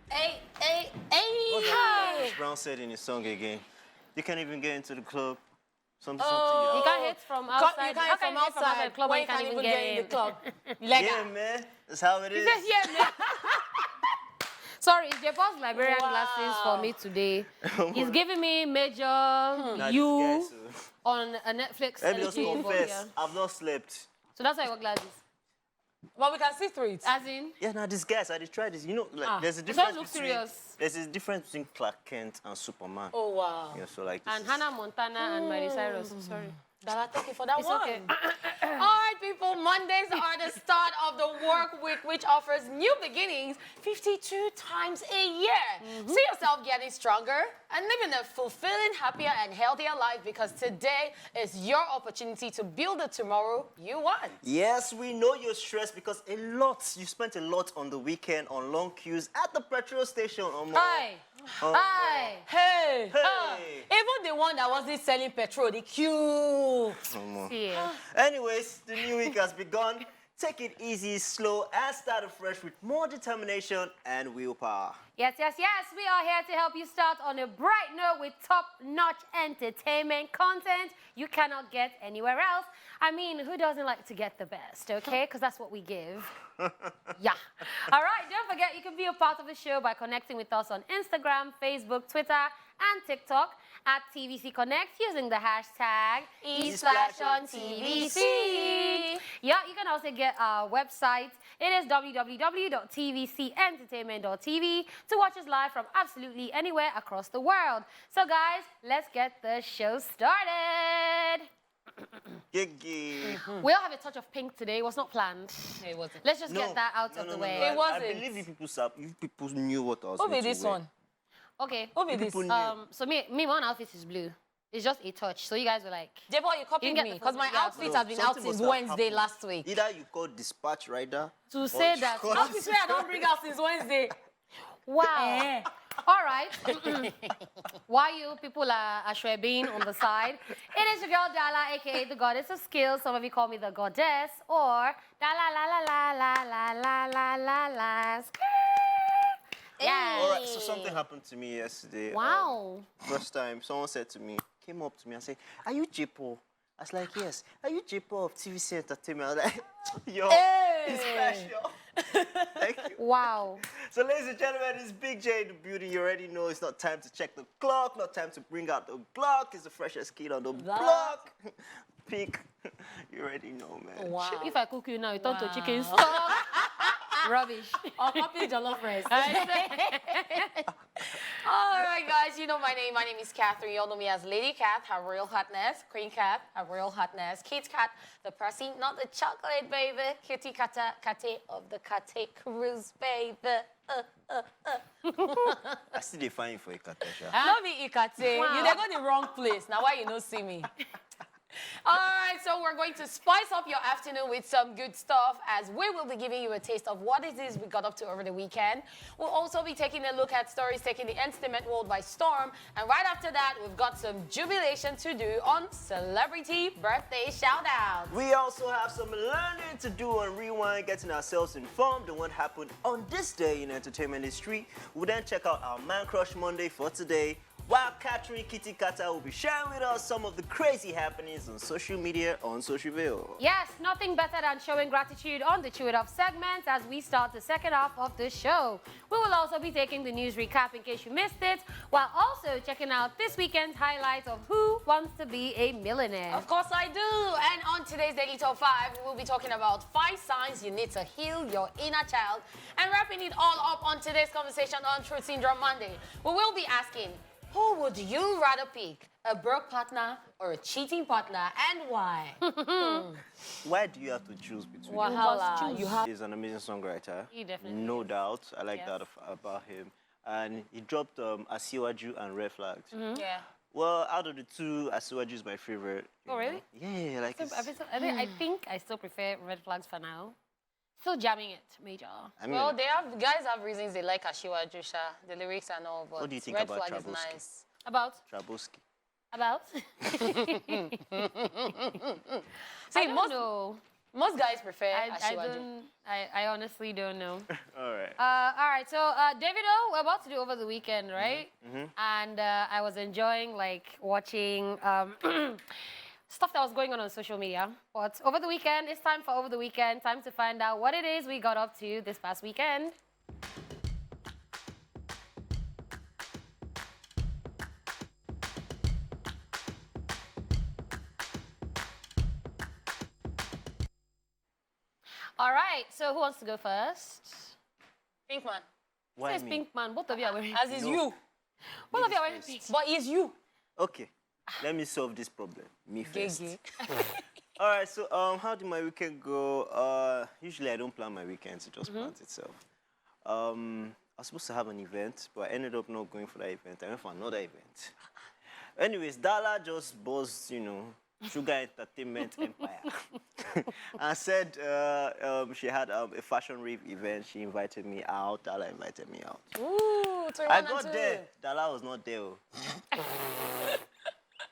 Hey. What's that Chris Brown said in his song again? You can't even get into the club. Something. You can't hit from outside. You can't hit from outside club when you can't even get in the club. Yeah, man. That's how it is. He says, yeah, man. Sorry, it's Japan's Liberian glasses for me today. He's giving me major you on a Netflix. Let me just confess, I've not slept. So that's why I wear glasses. But we can see through it. As in? Yeah, now these guys, I did try this. You know, like there's a difference between Clark Kent and Superman. Oh, wow. Yeah, so like and Hannah Montana and Miley Cyrus. Sorry. Dala, thank you for that It's one. okay. All right, people, Mondays are the start of the work week, which offers new beginnings 52 times a year. See yourself getting stronger and living a fulfilling, happier, and healthier life, because today is your opportunity to build the tomorrow you want. Yes, we know you're stressed because you spent a lot on the weekend on long queues at the petrol station. Hi. Hi. Hey. Even the one that wasn't selling petrol, the queue. Yeah. Anyways, the new week has begun. Take it easy, slow, and start afresh with more determination and willpower. Yes. We are here to help you start on a bright note with top-notch entertainment content you cannot get anywhere else. I mean, who doesn't like to get the best, okay? Because that's what we give. Yeah. All right, don't forget you can be a part of the show by connecting with us on Instagram, Facebook, Twitter, and TikTok at TVC Connect using the hashtag Esplash on TVC. Yeah, you can also get our website. It is www.tvcentertainment.tv to watch us live from absolutely anywhere across the world. So guys, let's get the show started. We all have a touch of pink today. It was not planned. It wasn't. Let's just get that out of the way. It wasn't. I believe you people knew what I was Who be this one? Okay. Who be this? So me, one outfit is blue. It's just a touch. So you guys were like... Jebo, you copied me because my outfit has been out since Wednesday last week. Either you called dispatch rider. To say that... Outfits where I don't bring out since Wednesday. Wow. All right. While you people are shrebbing on the side, it is your girl Dala, a.k.a. the goddess of skills. Some of you call me the goddess, or Dala la la la la la la la la la. Yeah. All right, so something happened to me yesterday. Wow. First time, someone came up to me and said, "Are you Jipo?" I was like, "Yes." "Are you Jipo of TVC Entertainment?" I was like, "Yo, it's Flash, yo." Thank you. Wow. So, ladies and gentlemen, it's Big J in the building. You already know it's not time to check the clock, not time to bring out the Glock. It's the freshest kid on the block. Peak. You already know, man. Wow. If I cook you now, you turn to chicken stock. Rubbish. I'll copy jollof rice. All right, guys, you know my name. My name is Catherine. You all know me as Lady Cat, her royal hotness. Queen Cat, her royal hotness. Kit Kat, the Percy, not the chocolate, baby. Kitty Kata, Kate of the Kate Cruise, baby. I still define you for a Katasha. Not me, Ikate. Wow. You they go the wrong place. Now why you don't see me? All right, so we're going to spice up your afternoon with some good stuff, as we will be giving you a taste of what it is we got up to over the weekend. We'll also be taking a look at stories taking the entertainment world by storm. And right after that, we've got some jubilation to do on celebrity birthday shout-outs. We also have some learning to do on Rewind, getting ourselves informed on what happened on this day in entertainment history. We'll then check out our Man Crush Monday for today, while Catherine Kitty Kata will be sharing with us some of the crazy happenings on social media on Socialville. Yes, nothing better than showing gratitude on the Chew It Up segment as we start the second half of the show. We will also be taking the news recap in case you missed it, while also checking out this weekend's highlights of Who Wants to Be a Millionaire. Of course I do. And on today's Daily Top 5, we will be talking about 5 signs you need to heal your inner child. And wrapping it all up on today's conversation on Truth Syndrome Monday, we will be asking, who would you rather pick, a broke partner or a cheating partner, and why? Why do you have to choose between them? Wahala. He's an amazing songwriter. He definitely No is. doubt. I like that about him. And he dropped Asiwaju and Red Flags. Yeah. Well, out of the two, Asiwaju is my favorite. Oh, really? Yeah, like I think I still prefer Red Flags for now. Still jamming it, major. I mean, Well, guys have reasons they like Ashiwa Jusha, the lyrics and all, but what do you think Red about Flag is Trabulski? nice. About? Trabulski. About? See, I don't know. Most guys prefer I Ashiwa Jusha. honestly don't know. All right. All right, right, so Davido, we're about to do over the weekend, right? And I was enjoying like watching stuff that was going on social media. But over the weekend, it's time for over the weekend. Time to find out what it is we got up to this past weekend. All right, so who wants to go first? Pink man. Why Says me? Pink man. Both of you are wearing As is you. Both of you are wearing pink. But it's you. Okay, let me solve this problem. Me first. Gay. All right, so how did my weekend go? Usually I don't plan my weekends; it just plans itself. I was supposed to have an event, but I ended up not going for that event. I went for another event. Anyways, Dala just buzzed, Sugar Entertainment Empire, and said she had a fashion rave event. She invited me out. Dala invited me out. Ooh, I got there. Dala was not there.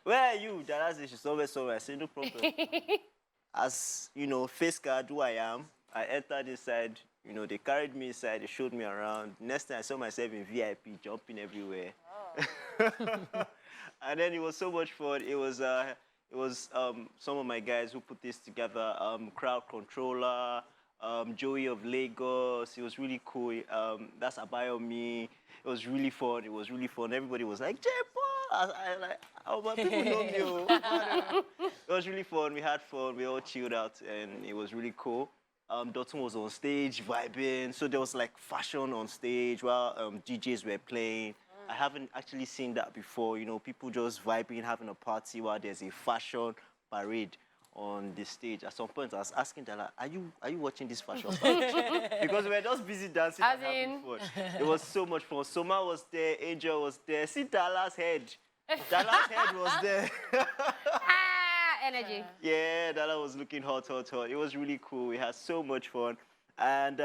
Where are you? Dala said she's somewhere. I said no problem. As face card who I am, I entered inside. They carried me inside. They showed me around. Next time I saw myself in VIP, jumping everywhere. Oh. And then it was so much fun. It was some of my guys who put this together. Crowd controller, Joey of Lagos. It was really cool. That's Abayomi. It was really fun. Everybody was like, J-Paul! But people know me. It was really fun. We had fun. We all chilled out, and it was really cool. Dotun was on stage vibing. So there was like fashion on stage while DJs were playing. I haven't actually seen that before. People just vibing, having a party while there's a fashion parade on the stage. At some point, I was asking Dala, are you watching this fashion parade? Because we were just busy dancing and having fun. It was so much fun. Soma was there, Angel was there. See Dala's head. Dala's head was there. Energy. Yeah, Dala was looking hot. It was really cool. We had so much fun. And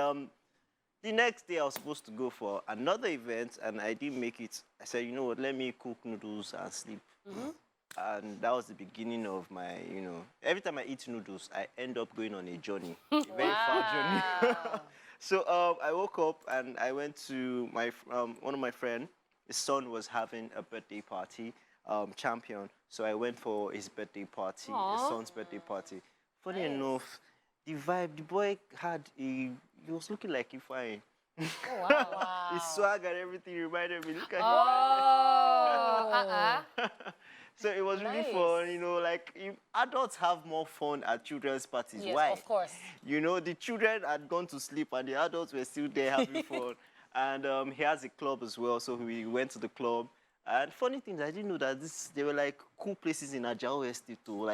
the next day, I was supposed to go for another event, and I didn't make it. I said, you know what, let me cook noodles and sleep. And that was the beginning of my, every time I eat noodles, I end up going on a journey, a very far journey. So I woke up, and I went to one of my friends. His son was having a birthday party, Champion. So I went for his birthday party, his son's birthday party. Funny enough, the vibe, the boy he was looking like Ifeanyi. Oh, wow. His swag and everything reminded me, look at him. So it was really fun, adults have more fun at children's parties. Yes, why? Of course. The children had gone to sleep and the adults were still there having fun. And he has a club as well, so we went to the club. And funny thing, I didn't know that there were like cool places in Ajao Estate too.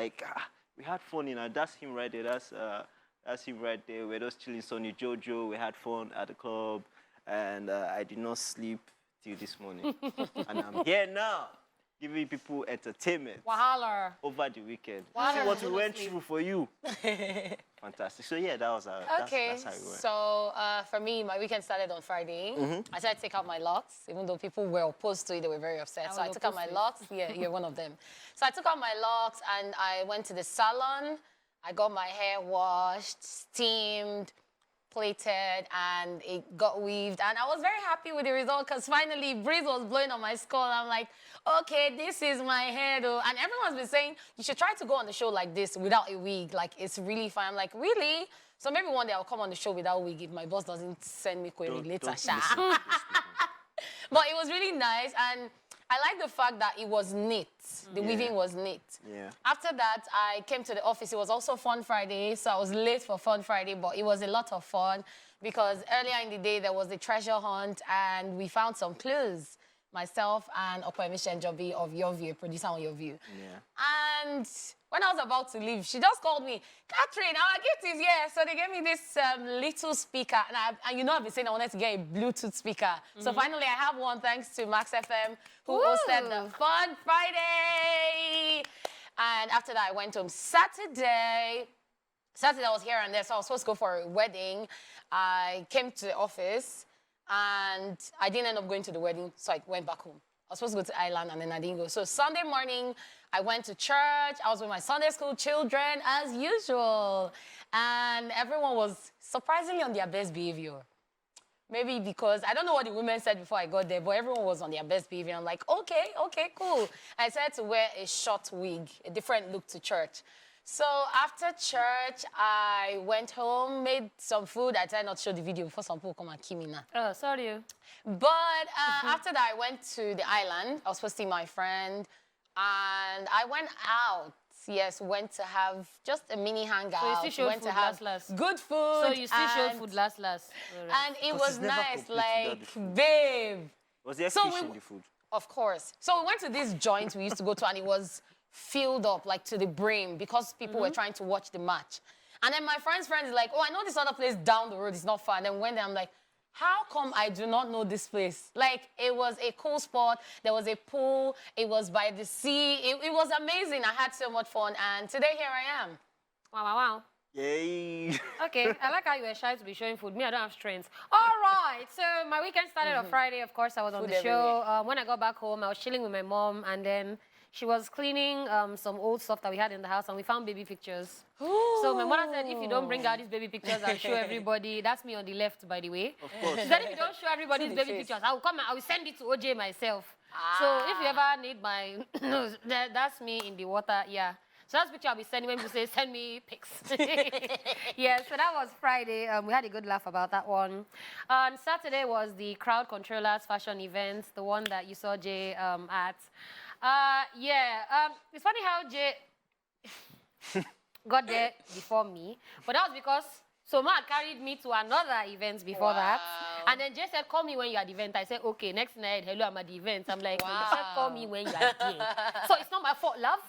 We had fun that's him right there. That's him right there. We're just chilling, Sonny Jojo. We had fun at the club, and I did not sleep till this morning. And I'm here now, giving people entertainment. Wahala. Over the weekend. Wahala. See what we went through for you. Fantastic. So yeah, that was that's how it went. So for me, my weekend started on Friday. I started to take out my locks, even though people were opposed to it, they were very upset. So I took out my locks. Yeah, you're one of them. So I took out my locks and I went to the salon. I got my hair washed, steamed, plated, and it got weaved. And I was very happy with the result because finally breeze was blowing on my skull. I'm like, okay, this is my hair though. And everyone's been saying, you should try to go on the show like this without a wig. Like, it's really fine. I'm like, really? So maybe one day I'll come on the show without a wig if my boss doesn't send me query later. But it was really nice. And I like the fact that it was neat. The weaving was neat. Yeah. After that, I came to the office. It was also Fun Friday, so I was late for Fun Friday, but it was a lot of fun because earlier in the day, there was a treasure hunt, and we found some clues. Myself and Okwemi Jobi of Your View, producer on Your View. Yeah. And when I was about to leave, she just called me, Catherine, our gift is here. So they gave me this little speaker. And I've been saying I wanted to get a Bluetooth speaker. So finally, I have one thanks to Max FM, who hosted the Fun Friday. And after that, I went home Saturday. I was here and there, so I was supposed to go for a wedding. I came to the office. And I didn't end up going to the wedding, so I went back home. I was supposed to go to Ireland, and then I didn't go. So Sunday morning, I went to church. I was with my Sunday school children, as usual. And everyone was surprisingly on their best behavior. Maybe because I don't know what the women said before I got there, but everyone was on their best behavior. I'm like, okay, cool. I decided to wear a short wig, a different look to church. So after church, I went home, made some food. I tried not to show the video before some people come and kill me now. Oh, sorry. But after that, I went to the island. I was supposed to see my friend, and I went out. Yes, went to have just a mini hangout. So you still showed went food to have last. good food. So you still showed food last. And it was it's never nice, complete without like, the food. babe. Was there So fish we- in the food? Of course. So we went to this joint we used to go to, and it was filled up, like, to the brim because people were trying to watch the match. And then my friend is like, oh, I know this other place down the road. It's not far. And then when I'm like, how come I do not know this place? Like, it was a cool spot. There was a pool. It was by the sea. It was amazing. I had so much fun. And today, here I am. Wow. Yay. Okay, I like how you were shy to be showing food. Me, I don't have strengths. All right, so my weekend started on Friday. Of course, I was on Food the show. everywhere. When I got back home, I was chilling with my mom, and then she was cleaning some old stuff that we had in the house, and we found baby pictures. So my mother said, if you don't bring out these baby pictures and show everybody, that's me on the left, by the way. Of course. She said, if you don't show everybody See these the baby face. pictures, I will come and I will send it to OJ myself. So if you ever need my nose, that's me in the water, yeah. So that's the picture I'll be sending when you say, send me pics. Yeah, so that was Friday. We had a good laugh about that one. On Saturday was the Crowd Controllers fashion event, the one that you saw Jay at. It's funny how Jay got there before me, but that was because Soma had carried me to another event before that. And then Jay said, call me when you're at the event. I said, okay, next night, hello, I'm at the event. I'm like, no, you said call me when you're there. So it's not my fault, love.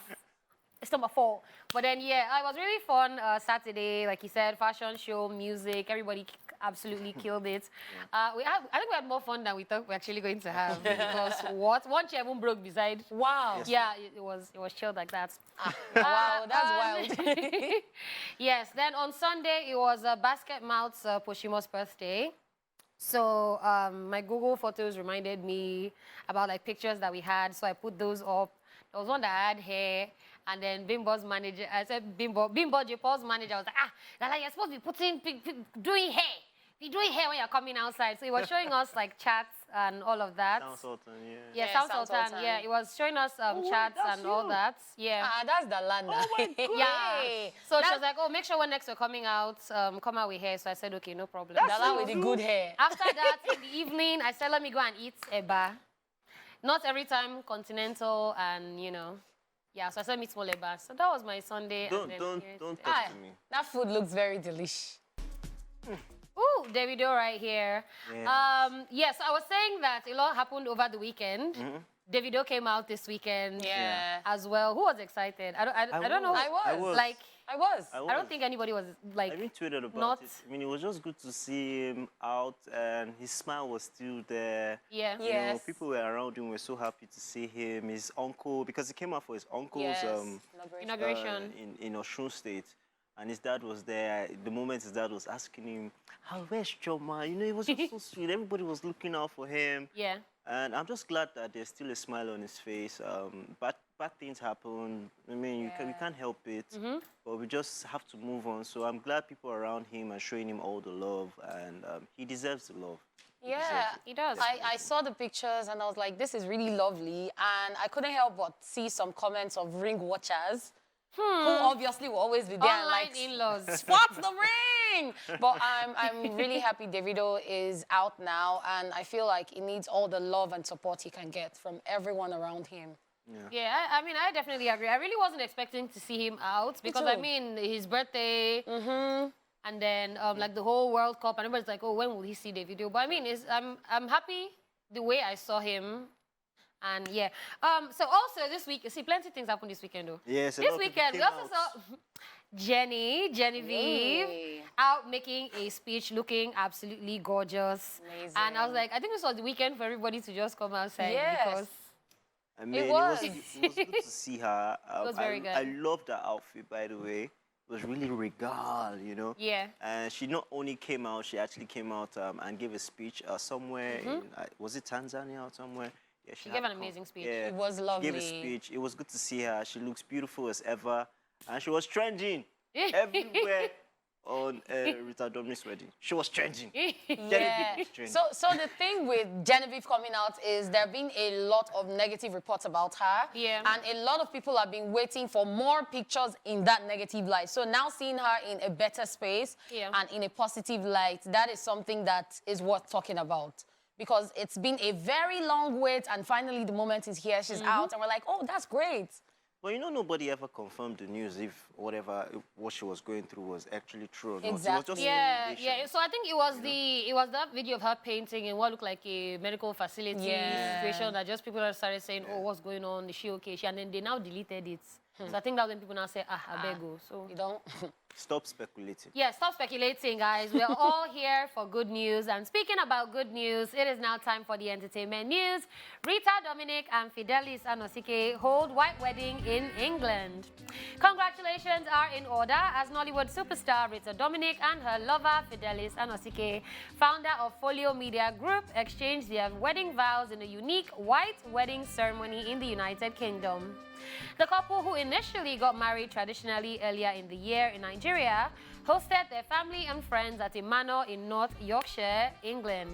It's not my fault. But then, yeah, it was really fun Saturday. Like he said, fashion show, music, everybody absolutely killed it. I think we had more fun than we thought we were actually going to have. Because what? One chair even broke beside. Wow. Yes. Yeah, it was chilled like that. Wow, that's wild. Yes, then on Sunday, it was Basket Mouth's Poshimo's birthday. So my Google Photos reminded me about like pictures that we had. So I put those up. There was one that had hair. And then Bimbo's manager, I said, Bimbo J. Paul's manager was like, Lala, you're supposed to be doing hair. Be doing hair when you're coming outside. So he was showing us like chats and all of that. Sound Sultan, Yeah, Yeah, Sound Sound Sultan. Sultan. Yeah, he was showing us chats that's and all you. that. Yeah. That's the land. Oh my God. Yeah. So she was like, oh, make sure when next we're coming out, come out with hair. So I said, okay, no problem. The land with the good hair. After that, in the evening, I said, let me go and eat a bar. Not every time continental and, you know. Yeah, so I said meat small bar. So that was my Sunday. Don't talk to me. That food looks very delish. Ooh, Davido right here. Yeah. So I was saying that a lot happened over the weekend. Davido came out this weekend as well. Who was excited? I don't know. I was. Like, I was. I don't think anybody was like. I retweeted about not- it. I mean, it was just good to see him out, and his smile was still there. Yeah. You know, Yes. people were around him were so happy to see him. His uncle, because he came out for his uncle's Yes. Inauguration. in Osun State, and his dad was there. The moment his dad was asking him, where's Choma? You know, it was just so sweet. Everybody was looking out for him. Yeah. And I'm just glad that there's still a smile on his face. Bad things happen. I mean, we can't help it, but we just have to move on. So I'm glad people around him are showing him all the love, and he deserves the love. Yeah, He does. I saw the pictures and I was like, this is really lovely. And I couldn't help but see some comments of ring watchers who obviously will always be there and Online like, in-laws. spot the ring. But I'm really happy Davido is out now, and I feel like he needs all the love and support he can get from everyone around him. Yeah, I mean, I definitely agree. I really wasn't expecting to see him out because, I too. mean, his birthday, and then like the whole World Cup, and everybody's like, oh, when will he see Davido? But I mean, I'm happy the way I saw him. And yeah, so also this week, see, plenty of things happened this weekend though. Yes, a This lot of people weekend, we came also out. saw Genevieve Yay. out making a speech looking absolutely gorgeous. Amazing. And I was like, I think this was the weekend for everybody to just come outside Yes. because I mean, it was. was good to see her. was very good. I loved her outfit, by the way. It was really regal, you know. Yeah. And she not only came out, she actually came out and gave a speech somewhere in, was it Tanzania or somewhere? Yeah, She gave an amazing speech. Yeah, It was She gave lovely. a speech. It was good to see her. She looks beautiful as ever. And she was trending everywhere on Rita Dominic's wedding. She was trending. Yeah. Genevieve was trending. So the thing with Genevieve coming out is there have been a lot of negative reports about her. Yeah. And a lot of people have been waiting for more pictures in that negative light. So now seeing her in a better space and in a positive light, that is something that is worth talking about. Because it's been a very long wait, and finally the moment is here. She's out, and we're like, oh, that's great. But you know, nobody ever confirmed the news if what she was going through was actually true or not. Exactly. It was just Yeah. So I think it was that video of her painting in what looked like a medical facility situation that just people started saying, oh, what's going on? Is she okay? And then they now deleted it. So I think that's when people now say, I beg you. So You don't? Stop speculating. yeah, stop speculating, guys. We're all here for good news. And speaking about good news, it is now time for the entertainment news. Rita Dominic and Fidelis Anosike hold white wedding in England. Congratulations are in order as Nollywood superstar Rita Dominic and her lover Fidelis Anosike, founder of Folio Media Group, exchanged their wedding vows in a unique white wedding ceremony in the United Kingdom. The couple, who initially got married traditionally earlier in the year in Nigeria, hosted their family and friends at a manor in North Yorkshire, England.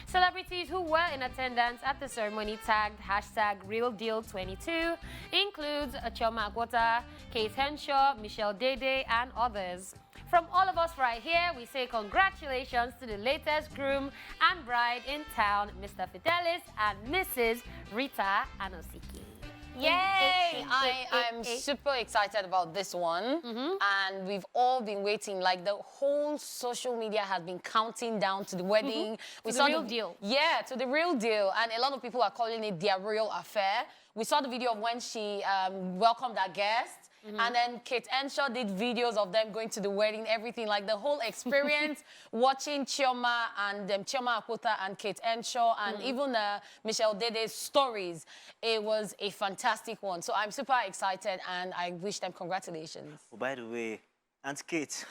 Celebrities who were in attendance at the ceremony tagged #RealDeal22 includes Chioma Akwota, Kate Henshaw, Michelle Dede, and others. From all of us right here, we say congratulations to the latest groom and bride in town, Mr. Fidelis and Mrs. Rita Anosike. Yay! I'm super excited about this one. And we've all been waiting. Like, the whole social media has been counting down to the wedding. To the real deal. Yeah, to the real deal. And a lot of people are calling it their real affair. We saw the video of when she welcomed her guests. And then Kate Henshaw did videos of them going to the wedding, everything, like the whole experience, watching Chioma and Chioma Akwota and Kate Henshaw and even Michelle Dede's stories. It was a fantastic one. So I'm super excited and I wish them congratulations. Oh, by the way, Aunt Kate,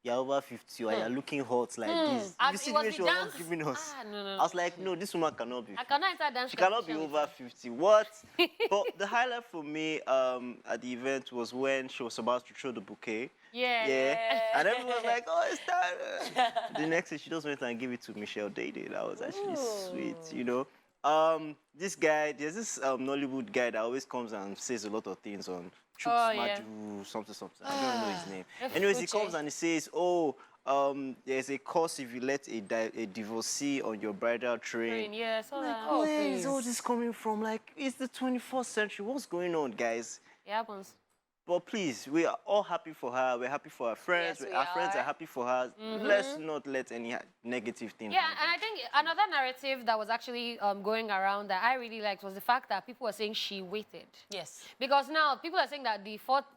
you're over 50 or you're looking hot like this. And You see it the was way the she was dance. giving us. No. I was like, no, this woman cannot be. I cannot enter dance. She cannot be competition over 50. What? But the highlight for me at the event was when she was about to throw the bouquet. Yeah. And everyone was like, oh, it's time. The next thing, she just went and gave it to Michelle Dede. That was actually sweet, you know. This guy, there's this Nollywood guy that always comes and says a lot of things on Maju, something. I don't know his name. Anyways, he comes and he says, oh, there's a cost if you let a divorcee on your bridal train. Yeah, so Where is all this coming from? Like, it's the 21st century. What's going on, guys? it happens. But please, we are all happy for her. We're happy for our friends. Yes, we our friends are. are happy for her. Let's not let any negative thing Yeah, happen. and I think another narrative that was actually going around that I really liked was the fact that people were saying she waited. Yes. Because now people are saying that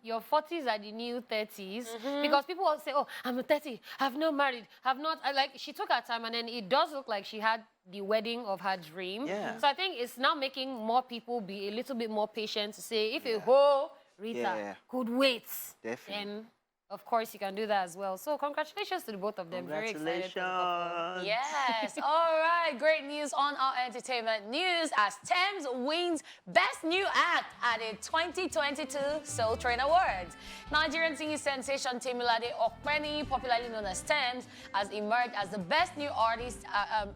your 40s are the new 30s. Because people will say, oh, I'm 30, I've not married, have not, like, she took her time, and then it does look like she had the wedding of her dream. Yeah. So I think it's now making more people be a little bit more patient to say, if a whole Rita could wait, Definitely. then of course you can do that as well. So congratulations to the both of them. Very excited for the couple. Yes. All right. Great news on our entertainment news as Thames wins Best New Act at the 2022 Soul Train Awards. Nigerian singing sensation Temilade Okpeni, popularly known as Thames, has emerged as the Best New Artist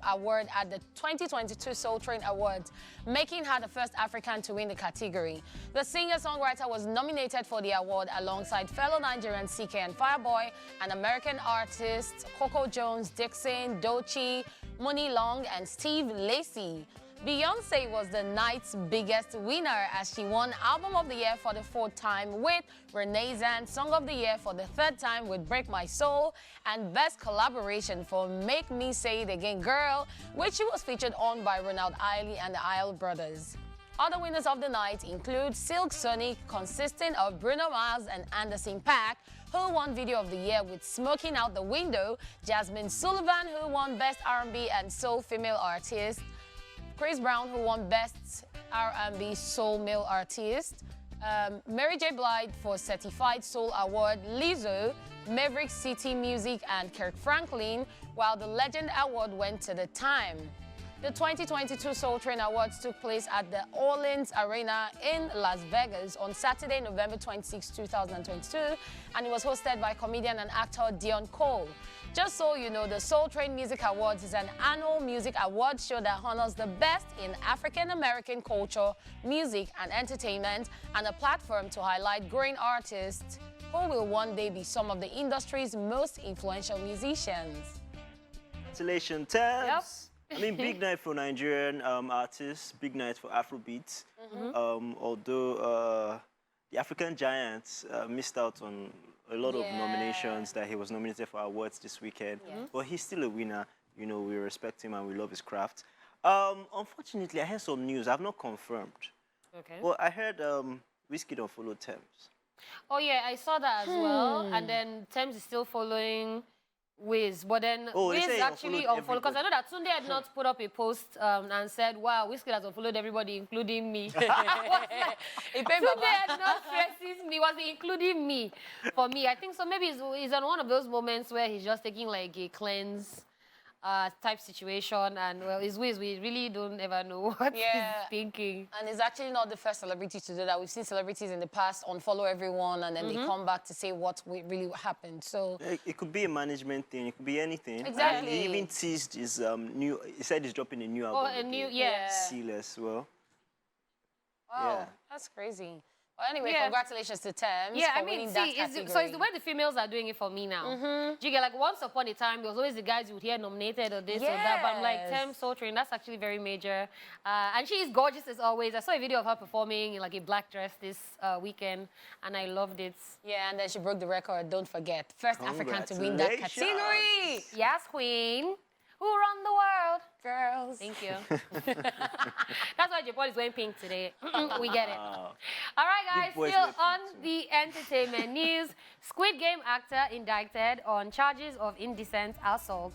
award at the 2022 Soul Train Awards, making her the first African to win the category. The singer-songwriter was nominated for the award alongside fellow Nigerian CK and Fireboy and American artists Coco Jones, Dixon, Doechii, Money Long, and Steve Lacy. Beyoncé was the night's biggest winner as she won Album of the Year for the 4th time with Renaissance, Song of the Year for the 3rd time with Break My Soul, and Best Collaboration for Make Me Say It Again Girl, which she was featured on by Ronald Isley and the Isle Brothers. Other winners of the night include Silk Sonic, consisting of Bruno Mars and Anderson .Paak, who won Video of the Year with Smoking Out the Window, Jasmine Sullivan, who won Best R&B and Soul Female Artist, Chris Brown, who won Best R&B Soul Male Artist, Mary J. Blige for Certified Soul Award, Lizzo, Maverick City Music, and Kirk Franklin, while the Legend Award went to The Time. The 2022 Soul Train Awards took place at the Orleans Arena in Las Vegas on Saturday, November 26, 2022, and it was hosted by comedian and actor Dion Cole. Just so you know, the Soul Train Music Awards is an annual music awards show that honors the best in African-American culture, music, and entertainment, and a platform to highlight growing artists who will one day be some of the industry's most influential musicians. Congratulations, Tabs. I mean, big night for Nigerian artists, big night for Afrobeats. Although the African Giants missed out on a lot of nominations that he was nominated for awards this weekend. But he's still a winner. You know, we respect him and we love his craft. Unfortunately, I heard some news. I've not confirmed. Okay. Well, I heard Whiskey don't follow Thames. Oh, yeah, I saw that as well. And then Thames is still following Wiz, but then Wiz actually unfollowed, because I know that Tunde had not put up a post and said, wow, Whiskey has unfollowed everybody, including me. Tunde had not stresses me, was including me. For me, I think so maybe it's on one of those moments where he's just taking like a cleanse type situation, and well, it's Wiz, we really don't ever know what he's thinking. And it's actually not the first celebrity to do that. We've seen celebrities in the past unfollow everyone, and then they come back to say what really happened. So it could be a management thing. It could be anything. Exactly. And he even teased his new. He said he's dropping a new album. Oh, a new, Seal as well. Wow, that's crazy. Well, anyway, congratulations to Thames for winning that category. So it's the way the females are doing it for me now. Do you get, like, once upon a time, there was always the guys you would hear nominated or this or that, but I'm like, Thames Soul Train, that's actually very major. And she is gorgeous as always. I saw a video of her performing in like a black dress this weekend, and I loved it. Yeah, and then she broke the record, don't forget. First African to win that category. Yes, queen. Who run the world? Girls. Thank you. That's why Japan is wearing pink today. We get it. All right, guys, still on the entertainment news. Squid Game actor indicted on charges of indecent assault.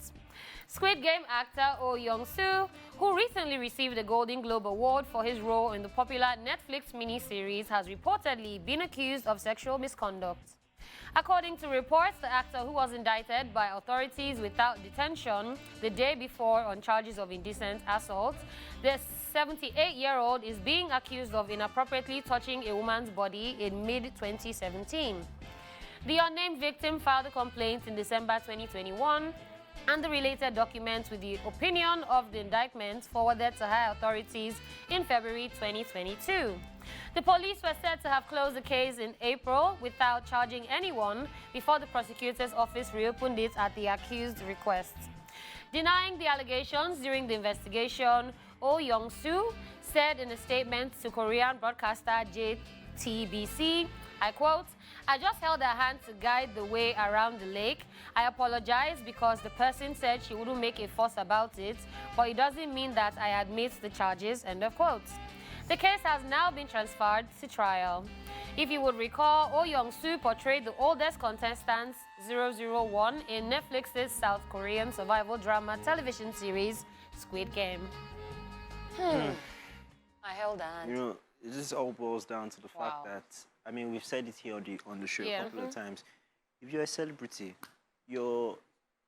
Squid Game actor Oh Young-soo, who recently received the Golden Globe Award for his role in the popular Netflix miniseries, has reportedly been accused of sexual misconduct. According to reports, the actor, who was indicted by authorities without detention the day before on charges of indecent assault, the 78-year-old is being accused of inappropriately touching a woman's body in mid-2017. The unnamed victim filed a complaint in December 2021, and the related documents with the opinion of the indictment forwarded to higher authorities in February 2022. The police were said to have closed the case in April without charging anyone before the prosecutor's office reopened it at the accused's request. Denying the allegations during the investigation, Oh Young-soo said in a statement to Korean broadcaster JTBC, I quote, "I just held her hand to guide the way around the lake. I apologize because the person said she wouldn't make a fuss about it, but it doesn't mean that I admit the charges," end of quote. The case has now been transferred to trial. If you would recall, Oh Young-soo portrayed the oldest contestant, 001, in Netflix's South Korean survival drama television series, Squid Game. I held that. You know, it just all boils down to the fact that, I mean, we've said it here on the show a couple of times. If you're a celebrity, you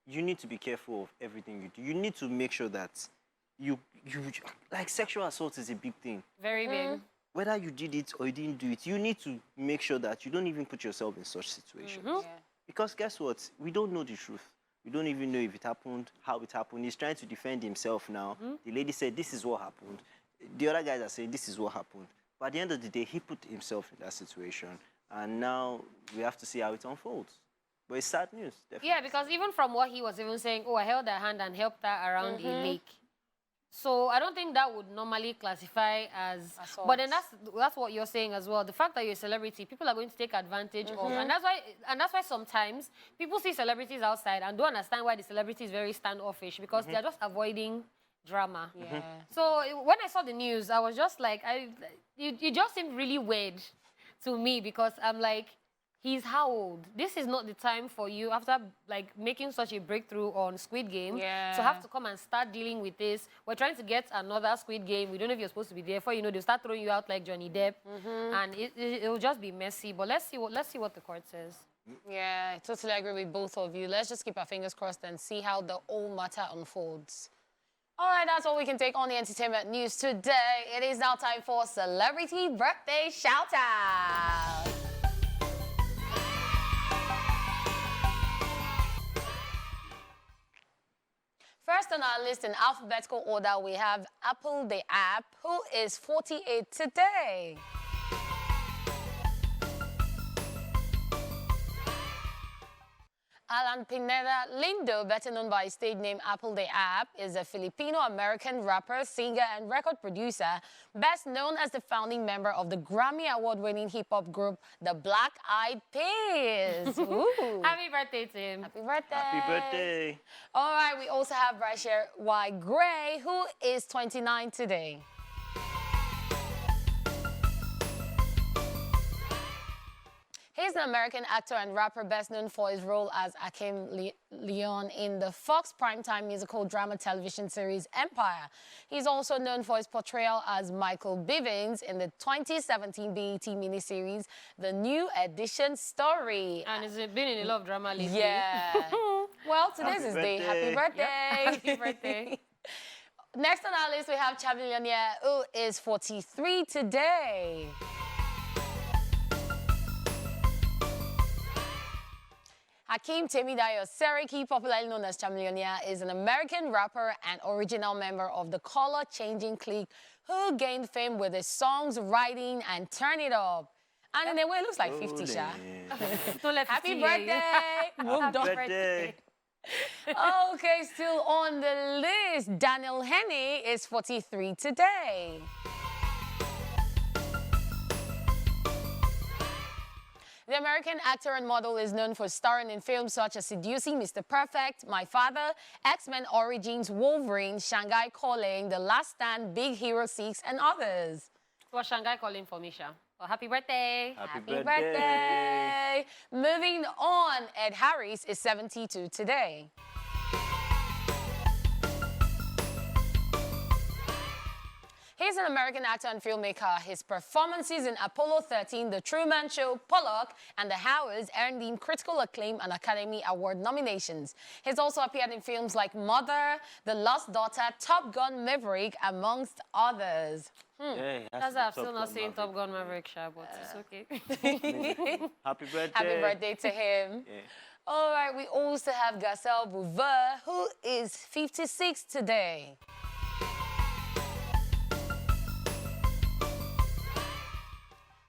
need to be careful of everything you do. You need to make sure that you like, sexual assault is a big thing. Very big. Whether you did it or you didn't do it, you need to make sure that you don't even put yourself in such situations. Because guess what? We don't know the truth. We don't even know if it happened, how it happened. He's trying to defend himself now. The lady said, this is what happened. The other guys are saying, this is what happened. But at the end of the day, he put himself in that situation. And now we have to see how it unfolds. But it's sad news, definitely. Yeah, because even from what he was even saying, oh, I held her hand and helped her around a lake. So I don't think that would normally classify as assault. But then that's what you're saying as well. The fact that you're a celebrity, people are going to take advantage of, and that's why sometimes people see celebrities outside and don't understand why the celebrity is very standoffish, because they're just avoiding drama. So when I saw the news, I was just like, it just seemed really weird to me, because I'm like, he's how old? This is not the time for you, after like making such a breakthrough on Squid Game, to have to come and start dealing with this. We're trying to get another Squid Game. We don't know if you're supposed to be there. Before you know, they'll start throwing you out like Johnny Depp, and it'll just be messy. But let's see what the court says. Yeah, I totally agree with both of you. Let's just keep our fingers crossed and see how the whole matter unfolds. All right, that's all we can take on the entertainment news today. It is now time for Celebrity Birthday Shout-Out. First on our list in alphabetical order, we have Apple the App, who is 48 today. Alan Pineda Lindo, better known by his stage name Apple the App, is a Filipino-American rapper, singer, and record producer, best known as the founding member of the Grammy Award-winning hip-hop group, the Black Eyed Peas. Ooh. Happy birthday to him. Happy birthday. Happy birthday. All right, we also have Brasher Y. Gray, who is 29 today. He's an American actor and rapper best known for his role as Akeem Leon in the Fox primetime musical drama television series Empire. He's also known for his portrayal as Michael Bivins in the 2017 BET miniseries The New Edition Story. And he's been in a lot of drama lately. Yeah. Well, today's his day. Happy birthday. Yep. Happy birthday. Next on our list, we have Chamillionaire, who is 43 today. Hakeem Temidayo Seriki, popularly known as Chamillionaire, is an American rapper and original member of the Color Changing Clique who gained fame with his songs Riding and Turn It Up. And in a way, it looks like 50, Sha. Don't let Happy 50 hear you. birthday! Moved on. Birthday. Okay, still on the list, Daniel Henney is 43 today. The American actor and model is known for starring in films such as Seducing Mr. Perfect, My Father, X-Men Origins, Wolverine, Shanghai Calling, The Last Stand, Big Hero 6, and others. Well, Shanghai calling for Misha. Well, happy birthday. Happy birthday. Moving on, Ed Harris is 72 today. He's an American actor and filmmaker. His performances in Apollo 13, The Truman Show, Pollock, and The Howards earned him critical acclaim and Academy Award nominations. He's also appeared in films like Mother, The Lost Daughter, Top Gun Maverick, amongst others. Yeah, That's why I've still not seen Top Gun Maverick, Sha, but it's okay. Happy birthday. Happy birthday to him. Yeah. All right, we also have Garcelle Bouver, who is 56 today.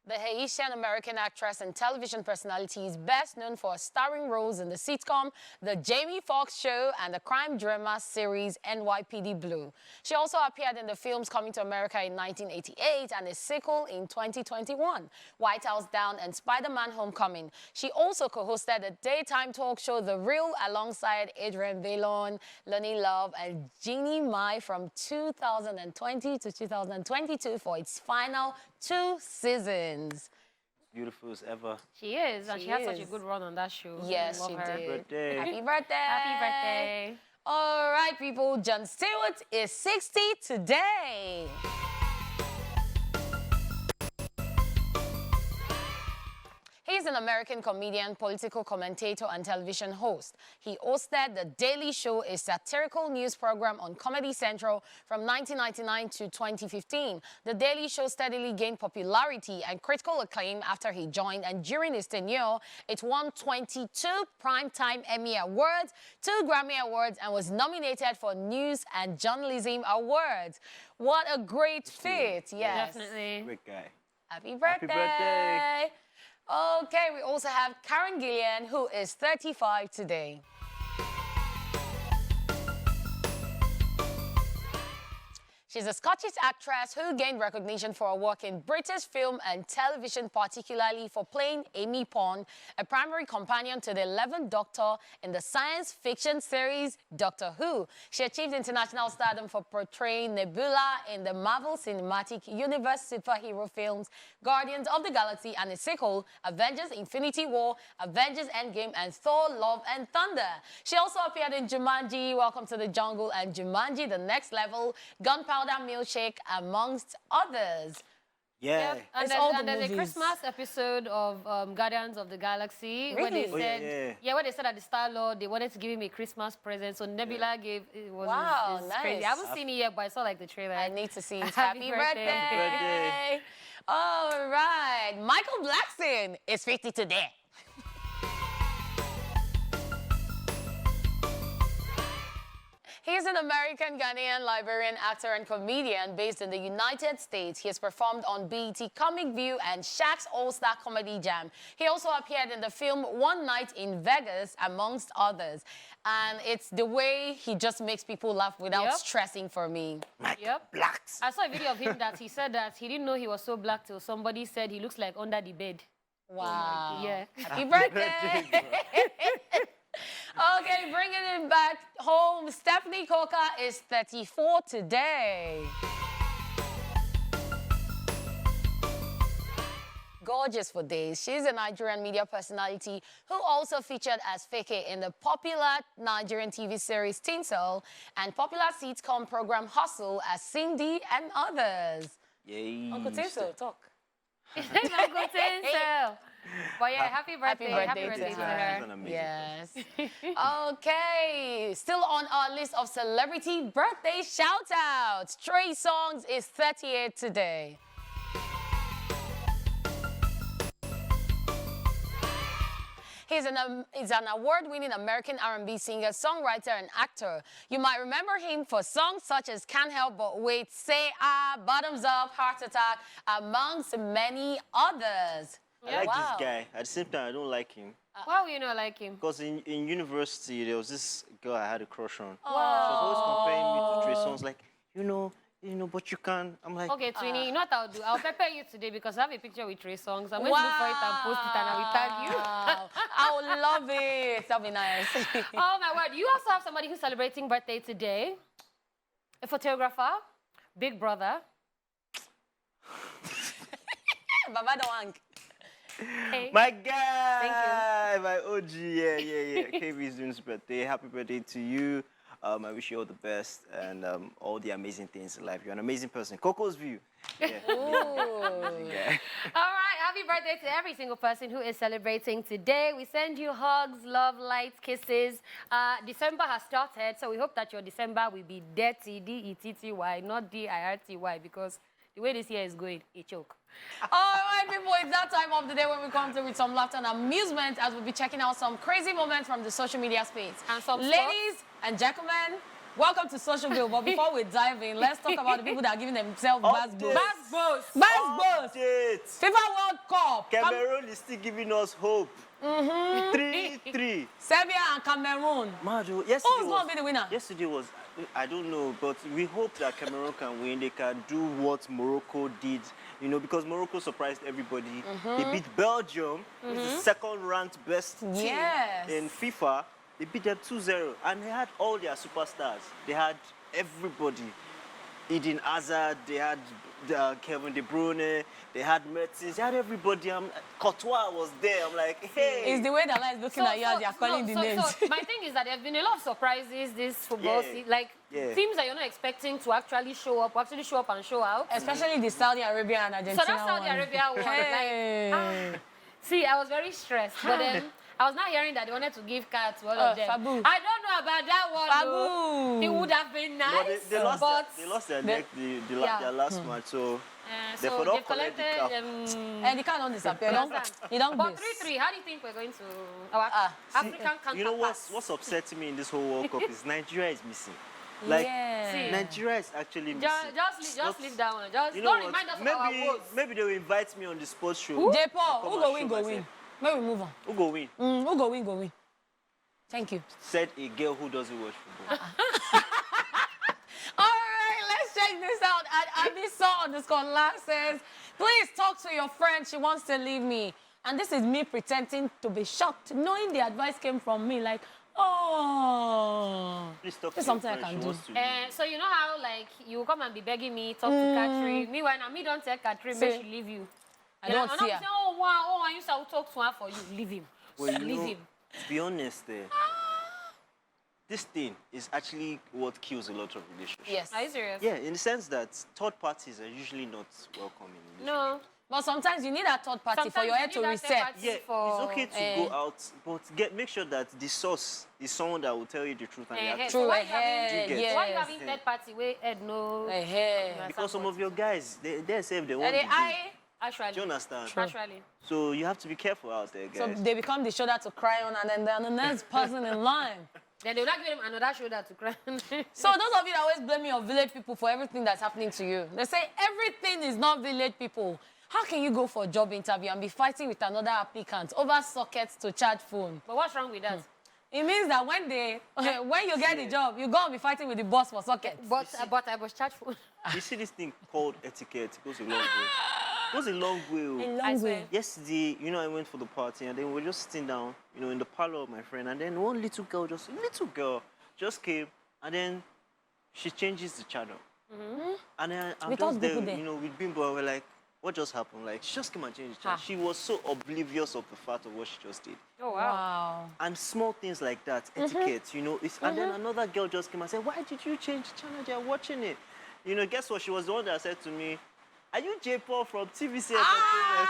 The Haitian-American actress and television personality is best known for starring roles in the sitcom The Jamie Foxx Show and the crime drama series NYPD Blue. She also appeared in the films Coming to America in 1988 and a sequel in 2021, White House Down and Spider-Man Homecoming. She also co-hosted the daytime talk show The Real alongside Adrienne Bailon, Lonnie Love, and Jeannie Mai from 2020 to 2022 for its final 2 seasons. Beautiful as ever. She is, and she had such a is. good run on that show. Yes, Love she her. did. Birthday. Happy birthday. Happy birthday. All right, people. Jon Stewart is 60 today. He's an American comedian, political commentator, and television host. He hosted The Daily Show, a satirical news program on Comedy Central from 1999 to 2015. The Daily Show steadily gained popularity and critical acclaim after he joined, and during his tenure, it won 22 Primetime Emmy Awards, 2 Grammy Awards, and was nominated for News and Journalism Awards. What a great fit, yes. Definitely. Great guy. Happy birthday. Happy birthday. Okay, we also have Karen Gillian, who is 35 today. She's a Scottish actress who gained recognition for her work in British film and television, particularly for playing Amy Pond, a primary companion to the 11th Doctor in the science fiction series Doctor Who. She achieved international stardom for portraying Nebula in the Marvel Cinematic Universe superhero films Guardians of the Galaxy and its sequel, Avengers Infinity War, Avengers Endgame, and Thor Love and Thunder. She also appeared in Jumanji, Welcome to the Jungle, and Jumanji The Next Level, Gunpowder Milkshake, amongst others. Yeah. Yep. And It's there's, all the and there's a movies. Christmas episode of Guardians of the Galaxy where Really? they Oh, said, yeah. where they said that the Star-Lord, they wanted to give him a Christmas present. So Nebula gave, it was Wow, it's crazy. I nice. haven't seen it yet, but I saw like the trailer. I need to see it. Happy Happy birthday. birthday. Happy birthday. All right. Michael Blackson is 50 today. He's an American Ghanaian Liberian actor and comedian based in the United States. He has performed on BET Comic View and Shaq's All-Star Comedy Jam. He also appeared in the film One Night in Vegas, amongst others. And it's the way he just makes people laugh without Yep. stressing for me. Yep. Blacks. I saw a video of him that he said that he didn't know he was so black till somebody said he looks like under the bed. Wow. Yeah. Happy birthday. Okay, bringing it back home. Stephanie Coker is 34 today. Gorgeous for days. She's a Nigerian media personality who also featured as Feke in the popular Nigerian TV series Tinsel and popular sitcom program Hustle as Cindy and others. Yay. Uncle Tinsel, talk. Uncle Tinsel. But yeah, happy birthday. Happy birthday to to her. She's an amazing Yes. Okay. Still on our list of celebrity birthday shout-outs. Trey Songz is 38 today. He's an award-winning American R&B singer, songwriter, and actor. You might remember him for songs such as Can't Help But Wait, Say Ah, Bottoms Up, Heart Attack, amongst many others. I like Wow. this guy. At the same time, I don't like him. Why would you not like him? Because in university, there was this girl I had a crush on. Wow. She was always comparing me to Trey Songz, like, but you can. I'm like, Okay, Twinnie, you know what I'll do? I'll prepare you today because I have a picture with Trey Songz. I'm going to look for it and post it and I will tag you. I would love it. That'll be nice. Oh my word. You also have somebody who's celebrating birthday today. A photographer, big brother. Baba don't want. Hey. my guy, my OG, yeah. KB is doing his birthday. Happy birthday to you. I wish you all the best and all the amazing things in life. You're an amazing person. Coco's View. Yeah. Ooh. Yeah. All right, happy birthday to every single person who is celebrating today. We send you hugs, love, lights, kisses. December has started, so we hope that your December will be dirty, D-E-T-T-Y, not D-I-R-T-Y, because the way this year is going, a choke. All right, people, it's that time of the day when we come through with some laughter and amusement as we'll be checking out some crazy moments from the social media space. And some ladies and gentlemen, welcome to Social Bill. But before we dive in, let's talk about the people that are giving themselves buzz Updates. boost. Buzz boost. Updates. FIFA World Cup. Cameroon is still giving us hope. 3-3. Serbia and Cameroon. Madu, Who's going to be the winner? Yesterday was, I don't know, but we hope that Cameroon can win. They can do what Morocco did, because Morocco surprised everybody. They beat Belgium, which is the second-ranked best team Yes. in FIFA. They beat them 2-0, and they had all their superstars. They had everybody. Eden Hazard, they had Kevin De Bruyne, they had Mertens, they had everybody. Courtois was there. I'm like, hey. It's the way the line is looking at you as they're calling the names. So my thing is that there have been a lot of surprises this football season. Like, teams that you're not expecting to actually show up and show out. Especially the Saudi Arabia and Argentina. So that's Saudi Arabia one. Hey. See, I was very stressed, but then I was now hearing that they wanted to give cards to all of them. Fabu. I don't know about that one. Fabu. Though. It would have been nice, But they lost but their yeah. their last match, so they so could they've not collect the cup. collected. And the car don't disappear. You don't But miss. 3-3, how do you think we're going to our African counterparts? You know what's upsetting me in this whole World Cup is Nigeria is missing. Like, Yeah. Nigeria is actually missing. Just leave that one. Just You know don't what? remind us of our woes. Maybe they will invite me on the sports show. J-Paul, Come who and go show win, go myself. win. May we move on. Who go win? Who go win, go win. Thank you. Said a girl who doesn't watch football. All right, let's check this out. At Abisa_Lar says, please talk to your friend. She wants to leave me. And this is me pretending to be shocked, knowing the advice came from me. Like, oh, Please talk this is to something your I friend. can She do. wants to leave. So you know how like you come and be begging me, talk to Katrin. Meanwhile, now me don't tell Katrin, See, make she leave you. I don't see her. Say, oh wow, I used to talk to her for you. Leave him. Well, Leave him. to be honest, this thing is actually what kills a lot of relationships. Yes. Are you serious? Yeah, in the sense that third parties are usually not welcome in this. No. But sometimes you need a third party for your head to reset. Yeah, for, it's okay to go out, but make sure that the source is someone that will tell you the truth and you have to. True, why you having- Do you get- Why you having third party where head no? Because some of your guys, they say they won't. Actually. Do you understand? Actually. So you have to be careful out there, So guys. they become the shoulder to cry on, and then they're the next person in line. Then they will not give him another shoulder to cry. So those of you that always blame your village people for everything that's happening to you, they say everything is not village people. How can you go for a job interview and be fighting with another applicant over sockets to charge phone? But what's wrong with that? It means that when you get the job, you're going to be fighting with the boss for sockets. But I was charged for. You see this thing called etiquette. It goes a long way. It goes a long way. oh. I swear. Yesterday, I went for the party and then we were just sitting down, in the parlor of my friend, and then one little girl just came, and then she changes the channel. And then I'm Without just there, people there. with Bimbo, we're like, what just happened? Like, she just came and changed the channel. She was so oblivious of the fact of what she just did. Oh, wow. Wow. And small things like that, etiquette, and then another girl just came and said, why did you change the channel? They're watching it. Guess what? She was the one that said to me, are you J-Paul from TVC Entertainment?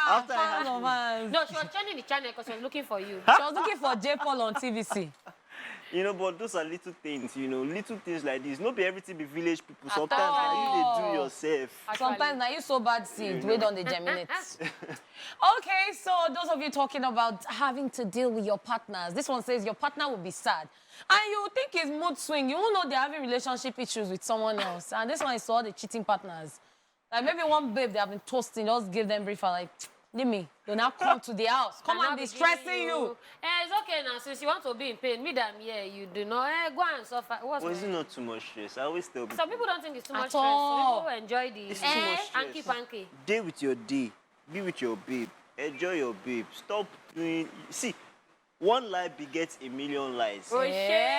After I had No, she was changing the channel because she was looking for you. She was looking for J-Paul on TVC. but those are little things, little things like this. Not be everything be village people. Sometimes now you they do yourself. Sometimes now you so bad seed, wait on the germinate. Okay, so those of you talking about having to deal with your partners, this one says your partner will be sad. And you think it's mood swing. You won't know they're having relationship issues with someone else. And this one is all the cheating partners. Like maybe one babe they have been toasting, just give them brief, like, leave me. They'll now come to the house. Come and be stressing you. It's okay now. Since you want to be in pain, me damn, you do not. Go and suffer. Well, it's not too much stress. I always tell people. Some people don't think it's too much At stress. all. Some people enjoy the It's too much stress. hanky-panky. Day with your day. Be with your babe. Enjoy your babe. Stop doing... See, one lie begets a million lies. Oh, shit.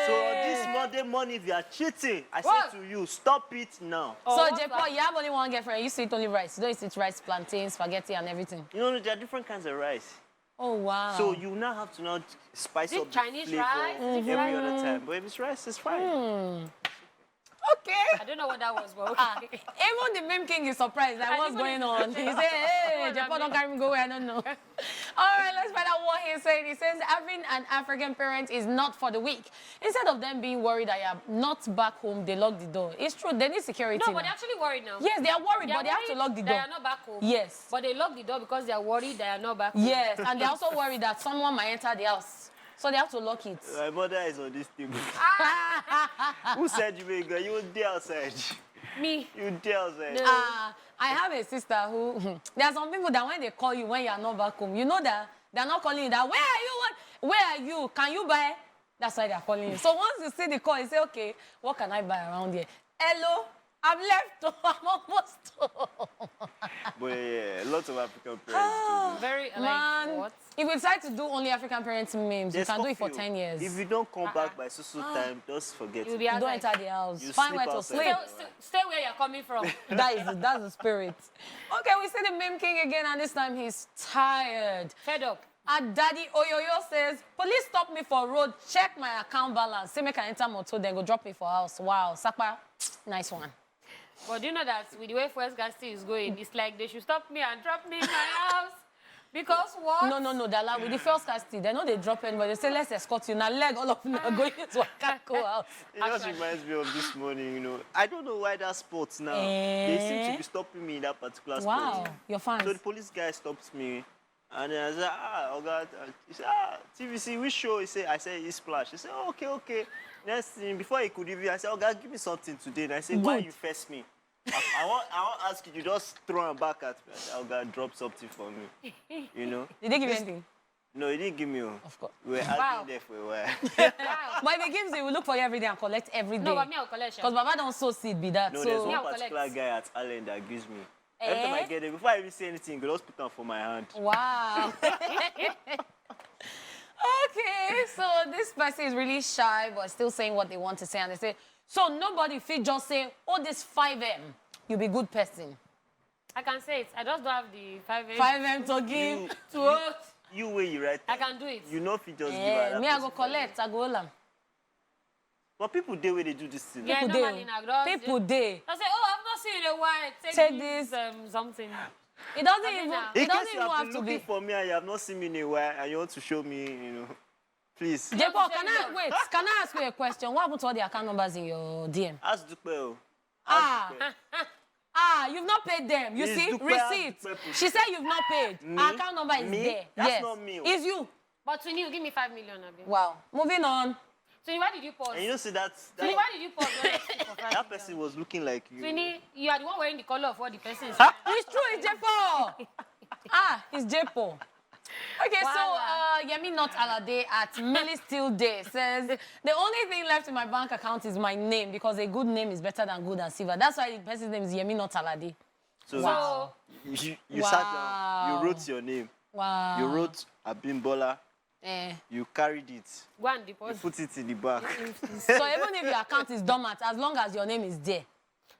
So this Monday morning, if you are cheating, I say to you, stop it now. So, J-Paul, you have only one girlfriend. You eat only rice. You don't eat rice, plantain, spaghetti, and everything. There are different kinds of rice. Oh, wow. So you now have to spice Is it up Chinese the flavor rice? every other time. But if it's rice, it's fine. Okay. I don't know what that was, but okay. Even the meme king is surprised. Like, what's going on? He said, hey, J-Paul, don't carry me go where I don't know. All right, let's find out what he's saying. He says, having an African parent is not for the weak. Instead of them being worried I am not back home, they lock the door. It's true, they need security. No, now. but they're actually worried now. Yes, they are worried, but they have to lock the door. They are not back home. Yes. But they lock the door because they are worried they are not back home. Yes, and they're also worried that someone might enter the house. So they have to lock it. My mother is on this table. Who said you ain't going? You were there outside. Me. You there outside. No. I have a sister who... There are some people that when they call you when you are not back home, you know that they're not calling you that, where are you? Where are you? Can you buy? That's why they're calling you. So once you see the call, you say, okay, what can I buy around here? Hello? I'm left. I'm almost home. But yeah, lots of African parents do this. Very, Man, like, what? if we decide to do only African parents memes, you There's can do it for curfew. 10 years. If you don't come back by so time, just forget You'll it. be You don't outside. enter the house. You Find sleep where to outside. sleep. Stay where you're coming from. That's the spirit. Okay, we see the meme king again, and this time he's tired. Fed up. And Daddy Oyoyo says, police stop me for road, check my account balance, say make I enter motor, then go drop me for house. Wow, Sapa, nice one. But do you know that with the way First Gasty is going, it's like they should stop me and drop me in my house. Because what? No, Dala, with the first casting, they know they drop anybody. They say, let's escort you. Now leg all of you are going into a Kako house. It just reminds me of this morning, I don't know why that sport now. They seem to be stopping me in that particular sport. Wow, your fans. So the police guy stops me. And then I said, oh God. He said, TVC, which show? I said, Esplash. He said, okay. Next thing, before he could review, I said, oh God, give me something today. And I said, why you first me? I want to ask you to just throw him back at me. I said, oh God, drop something for me. Did they give you anything? No, he didn't give me. Of course. We were arguing there for a while. Wow. But if he gives, they will look for you every day and collect every day. No, but me, I'll collect. Because Baba don't sow seed, be that. No, so there's Yeah, one I'll particular collect. guy at Allen that gives me. Every time I get there, before I even say anything, he just put them for my hand. Wow. Okay, so this person is really shy, but still saying what they want to say. And they say, so nobody fit just say, oh, this 5M, you be good person. I can say it. I just don't have the 5 5M to give. to vote. you where you right. I can do it. You know if you just give Yeah, her me I that go person. collect, I go hold am. But people dey where they do this thing. Yeah, People normally dey. now, girls, People dey. I say, oh, I've not seen you in a while. Take this. Something. It doesn't Okay, even. now. It In doesn't case you even have have been to looking be. for me and you have not seen me in a while and you want to show me, please. Jepo, Just can share I yours. wait? Can I ask you a question? What happened to all the account numbers in your DM? Ask Dupe. Oh. Ah. Ask Dupe. You've not paid them. You It's see, Dupe, receipt. Dupe push. She said you've not paid. Me? Her account number is Me? there. That's yes. not me. It's you. But Twinny, you give me 5 million, Abi. Wow. Moving on. Twinny, why did you pause? And you know, see that Twinny, why did you pause? when I asked you for 5 that million? person was looking like you. Twinny, you are the one wearing the color of what the person is. It's true, it's Jepo. It's Jepo. Okay, Voila. so Yemi Not Alade at Millie Still Day says, the only thing left in my bank account is my name because a good name is better than gold and silver. That's why the person's name is Yemi Not Alade. So So, you sat down, you wrote your name, Wow. you wrote Abimbola, Eh. you carried it, go and you deposit. put it in the back. So even if your account is dormant, as long as your name is there.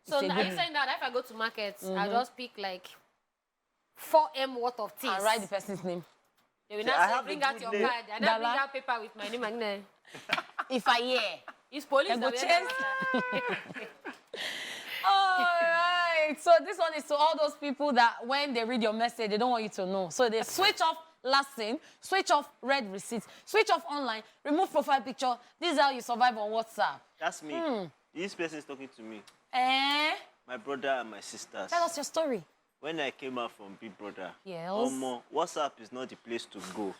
So it's a are good you name. saying that if I go to market, I just pick like 4M worth of things? And write the person's name. They will Say, not I say, have a bring out good your name. card. And then bring Dala. out paper with my name and name. If I hear. It's police. I go that will chase. enter. All right. So this one is to all those people that when they read your message, they don't want you to know. So they switch off last seen, switch off read receipts, switch off online, remove profile picture. This is how you survive on WhatsApp. That's me. This person is talking to me, Eh? my brother and my sisters. Tell us your story. When I came out from Big Brother, Yes. WhatsApp is not the place to go.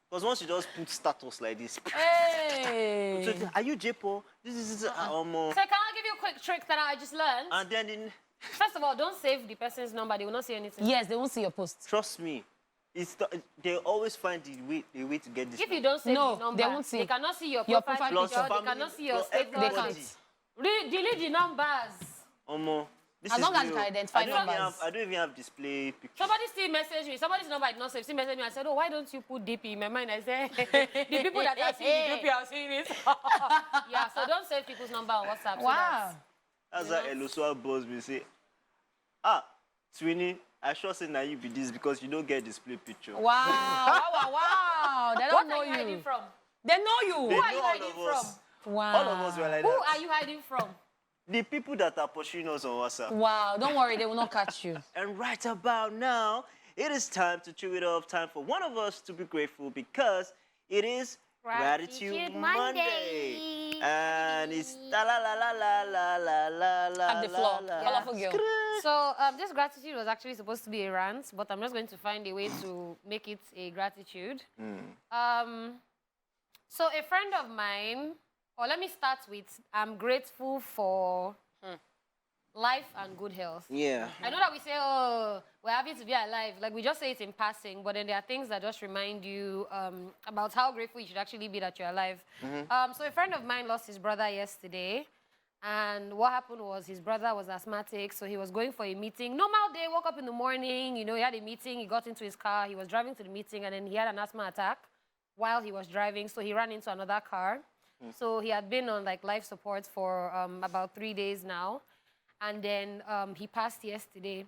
Because once you just put status like this, Hey. so, are you Jepo? This is So can I give you a quick trick that I just learned? and then in, First of all, don't save the person's number. They will not see anything. Yes, they won't see your post. trust me, they always find the way to get this. If you don't save No, the number, they won't see. They cannot see your Your profile profile picture. picture. They cannot see your Plus status. everybody. Delete the numbers. This As is long as real. you can identify I don't even numbers. have- I don't even have display pictures. Somebody still messaged me. Somebody's number I did not save. Still messaged me. I said, oh, why don't you put DP? In my mind, I said, the people that are seeing the DP are seeing it. Yeah, so don't save people's number on WhatsApp. Wow. That's how Elosua buzz me say, Twinny, I sure say now you be this because you don't get display picture. Wow. They So don't what know are you hiding you. from? They know you. They Who are know you all hiding of us. from? Wow. All of us were like Who that. are you hiding from? The people that are pursuing us on WhatsApp. Wow. Don't worry, they will not catch you. And right about now, it is time to chew it up. Time for one of us to be grateful because it is Gratitude Monday. And it's la la la la la la la la la. Have the floor. la, la. Colorful girl. So this gratitude was actually supposed to be a rant, but I'm just going to find a way to make it a gratitude. So a friend of mine, or let me start with, I'm grateful for life and good health. Yeah. I know that we say, oh, we're happy to be alive. Like, we just say it in passing, but then there are things that just remind you about how grateful you should actually be that you're alive. So a friend of mine lost his brother yesterday. And what happened was his brother was asthmatic, so he was going for a meeting. Normal day, woke up in the morning, you know, he had a meeting, he got into his car, he was driving to the meeting, and then he had an asthma attack while he was driving, so he ran into another car. So he had been on, like, life support for about 3 days now. And then he passed yesterday.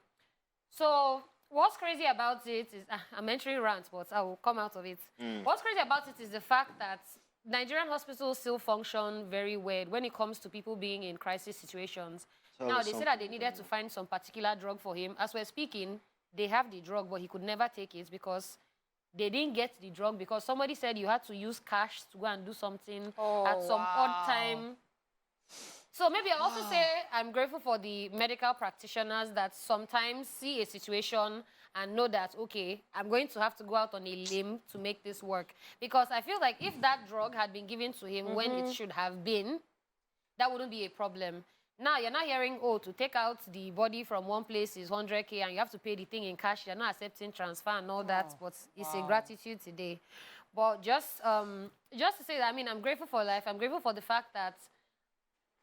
So what's crazy about it is, I'm entering rant, but I will come out of it. What's crazy about it is the fact that Nigerian hospitals still function very weird when it comes to people being in crisis situations. Now, they said that they needed to find some particular drug for him. As we're speaking, they have the drug, but he could never take it because they didn't get the drug because somebody said you had to use cash to go and do something at some odd time. So maybe I also say I'm grateful for the medical practitioners that sometimes see a situation and know that, okay, I'm going to have to go out on a limb to make this work. Because I feel like if that drug had been given to him when it should have been, that wouldn't be a problem. Now, you're not hearing, oh, to take out the body from one place is 100K and you have to pay the thing in cash. You're not accepting transfer and all that, but it's a gratitude today. But just to say that, I mean, I'm grateful for life. I'm grateful for the fact that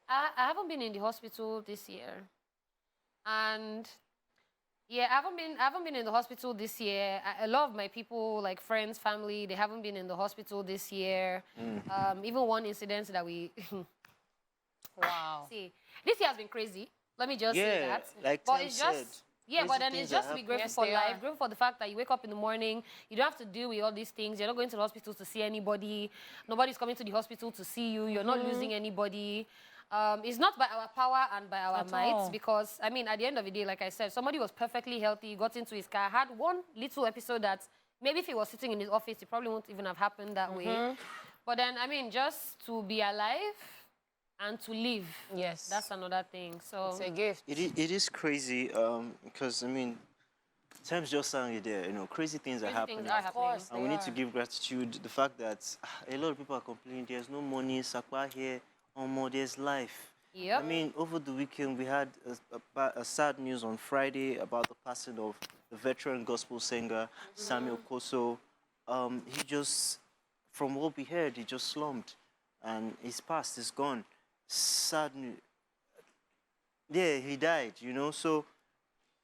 I haven't been in the hospital this year. And yeah, I haven't been in the hospital this year. A lot of my people, like friends, family, they haven't been in the hospital this year. Even one incident that we Wow. see. This year has been crazy. Let me just say Yeah, that. like but Tim it's just said. Yeah, crazy but then things it's that just to be happen. grateful Yes, for they life, are. grateful for the fact that you wake up in the morning, you don't have to deal with all these things. You're not going to the hospital to see anybody. Nobody's coming to the hospital to see you. You're not losing anybody. It's not by our power and by our At might all. because, I mean, at the end of the day, like I said, somebody was perfectly healthy, got into his car, had one little episode that maybe if he was sitting in his office, it probably won't even have happened that way. But then, I mean, just to be alive and to live, Yes. that's another thing. So, It's a gift. It is crazy because, I mean, times just sang it there. You know, crazy things are crazy happening. things are happening. course. And we need to give gratitude. The fact that a lot of people are complaining there's no money, Sakwa here, more there's life. Yep. I mean, over the weekend, we had a sad news on Friday about the passing of the veteran gospel singer, Samuel Koso. He just, from what we heard, he just slumped. And he's passed, he's gone. Sad news. Yeah, he died, you know. So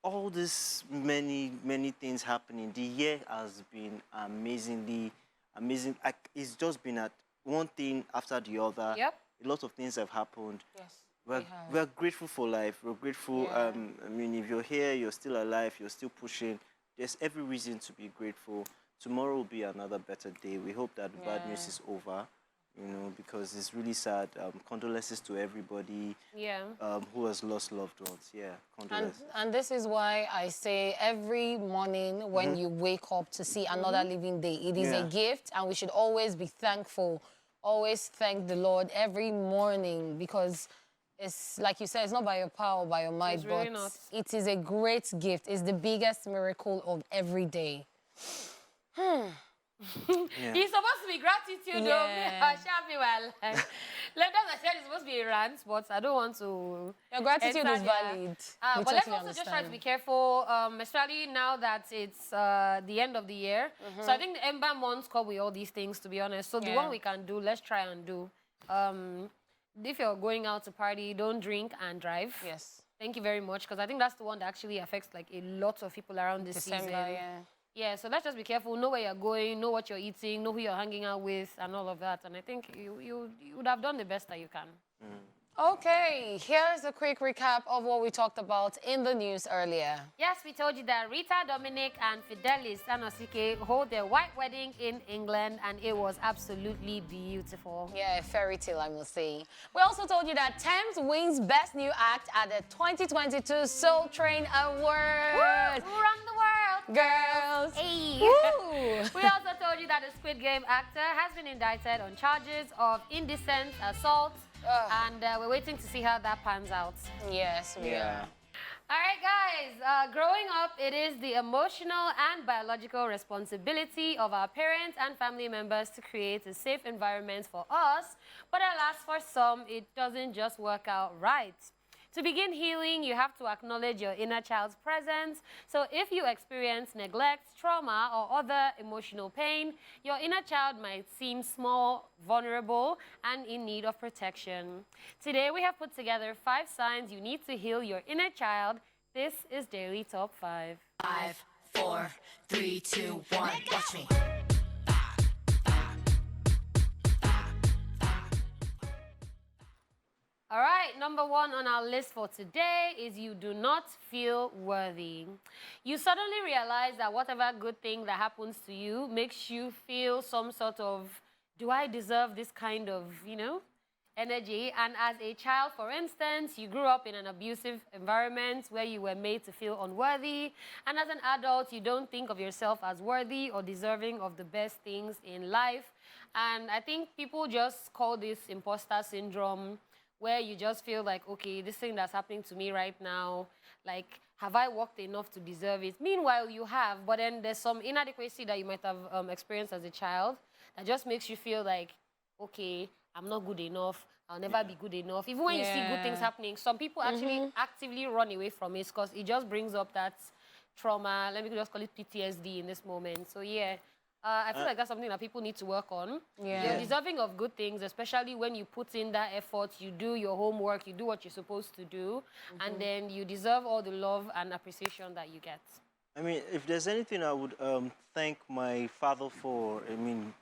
all this many things happening. The year has been amazingly amazing. It's just been at one thing after the other. Yep. A lot of things have happened. Yes. We're grateful for life. We're grateful. Yeah. I mean, if you're here, you're still alive, you're still pushing. There's every reason to be grateful. Tomorrow will be another better day. We hope that the bad news Yeah. is over. You know, because it's really sad. Condolences to everybody yeah. who has lost loved ones. Yeah, condolences. And this is why I say every morning when you wake up to see another living day, it is a Yeah. gift, and we should always be thankful. Always thank the Lord every morning because it's like you said, it's not by your power or by your might, It's really but not. it is a great gift. It's the biggest miracle of every day. Yeah. It's supposed to be gratitude, though. Yeah. Shabby well. Let them say it's supposed to be a rant, but I don't want to. Your gratitude enter is there. valid. We But let's totally also just try to understand. be careful, especially now that it's the end of the year. So I think the Ember months come with all these things, to be honest. So the Yeah. one we can do, let's try and do. If you're going out to party, don't drink and drive. Yes. Thank you very much, because I think that's the one that actually affects like a lot of people around this December, season. yeah. Yeah, so let's just be careful. Know where you're going, know what you're eating, know who you're hanging out with, and all of that. And I think you would have done the best that you can. Okay, here's a quick recap of what we talked about in the news earlier. Yes, we told you that Rita, Dominic, and Fidelis Anosike hold their white wedding in England, and it was absolutely beautiful. Yeah, a fairy tale, I must say. We also told you that Thames wins Best New Act at the 2022 Soul Train Awards. Who run the world? Girls. Hey. Woo. We also told you that the Squid Game actor has been indicted on charges of indecent assault, and we're waiting to see how that pans out. Yes, we are. All right, guys, growing up, it is the emotional and biological responsibility of our parents and family members to create a safe environment for us. But alas, for some, it doesn't just work out right. To begin healing, you have to acknowledge your inner child's presence. So if you experience neglect, trauma, or other emotional pain, your inner child might seem small, vulnerable, and in need of protection. Today, we have put together 5 signs you need to heal your inner child. This is Daily Top 5. 5, 4, 3, 2, 1. Watch me. All right, number 1 on our list for today is you do not feel worthy. You suddenly realize that whatever good thing that happens to you makes you feel some sort of, do I deserve this kind of, energy? And as a child, for instance, you grew up in an abusive environment where you were made to feel unworthy. And as an adult, you don't think of yourself as worthy or deserving of the best things in life. And I think people just call this imposter syndrome, where you just feel like, okay, this thing that's happening to me right now, like, have I worked enough to deserve it? Meanwhile, you have, but then there's some inadequacy that you might have experienced as a child that just makes you feel like, okay, I'm not good enough, I'll never be good enough. Even when you see good things happening, some people actually actively run away from it because it just brings up that trauma. Let me just call it PTSD in this moment. So yeah, I feel like that's something that people need to work on. Yeah. You're deserving of good things, especially when you put in that effort, you do your homework, you do what you're supposed to do, and then you deserve all the love and appreciation that you get. I mean, if there's anything I would thank my father for, I mean,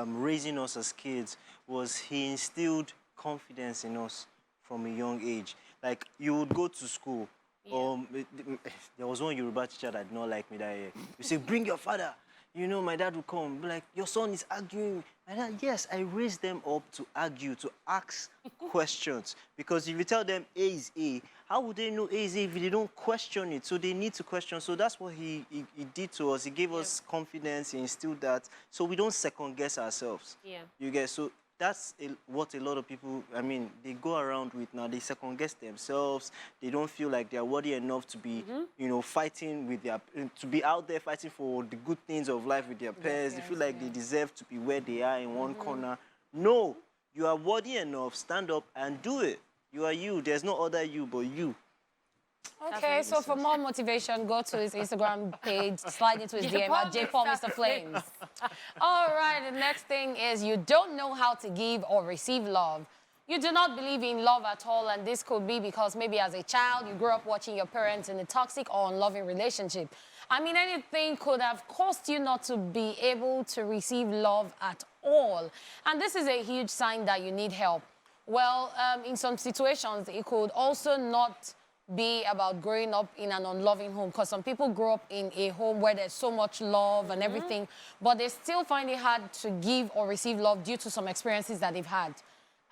raising us as kids, was he instilled confidence in us from a young age. Like, you would go to school, There was one Yoruba teacher that did not like me that year. You say, bring your father. You know, my dad would come, be like, your son is arguing. My dad, yes, I raised them up to argue, to ask questions. Because if you tell them A is A, how would they know A is A if they don't question it? So they need to question. So that's what he did to us. He gave us confidence, he instilled that. So we don't second guess ourselves. Yeah. You get, so that's what a lot of people, I mean, they go around with now. They second guess themselves. They don't feel like they're worthy enough to be, you know, fighting with their, to be out there fighting for the good things of life with their peers. They feel like they deserve to be where they are in one corner. No, you are worthy enough. Stand up and do it. You are you. There's no other you but you. Okay, so for more motivation, go to his Instagram page, slide into his DM at JPaul Mr. Flames. All right, the next thing is you don't know how to give or receive love. You do not believe in love at all, and this could be because maybe as a child you grew up watching your parents in a toxic or unloving relationship. I mean, anything could have caused you not to be able to receive love at all. And this is a huge sign that you need help. Well, in some situations, it could also not be about growing up in an unloving home, because some people grow up in a home where there's so much love and everything, but they still find it hard to give or receive love due to some experiences that they've had.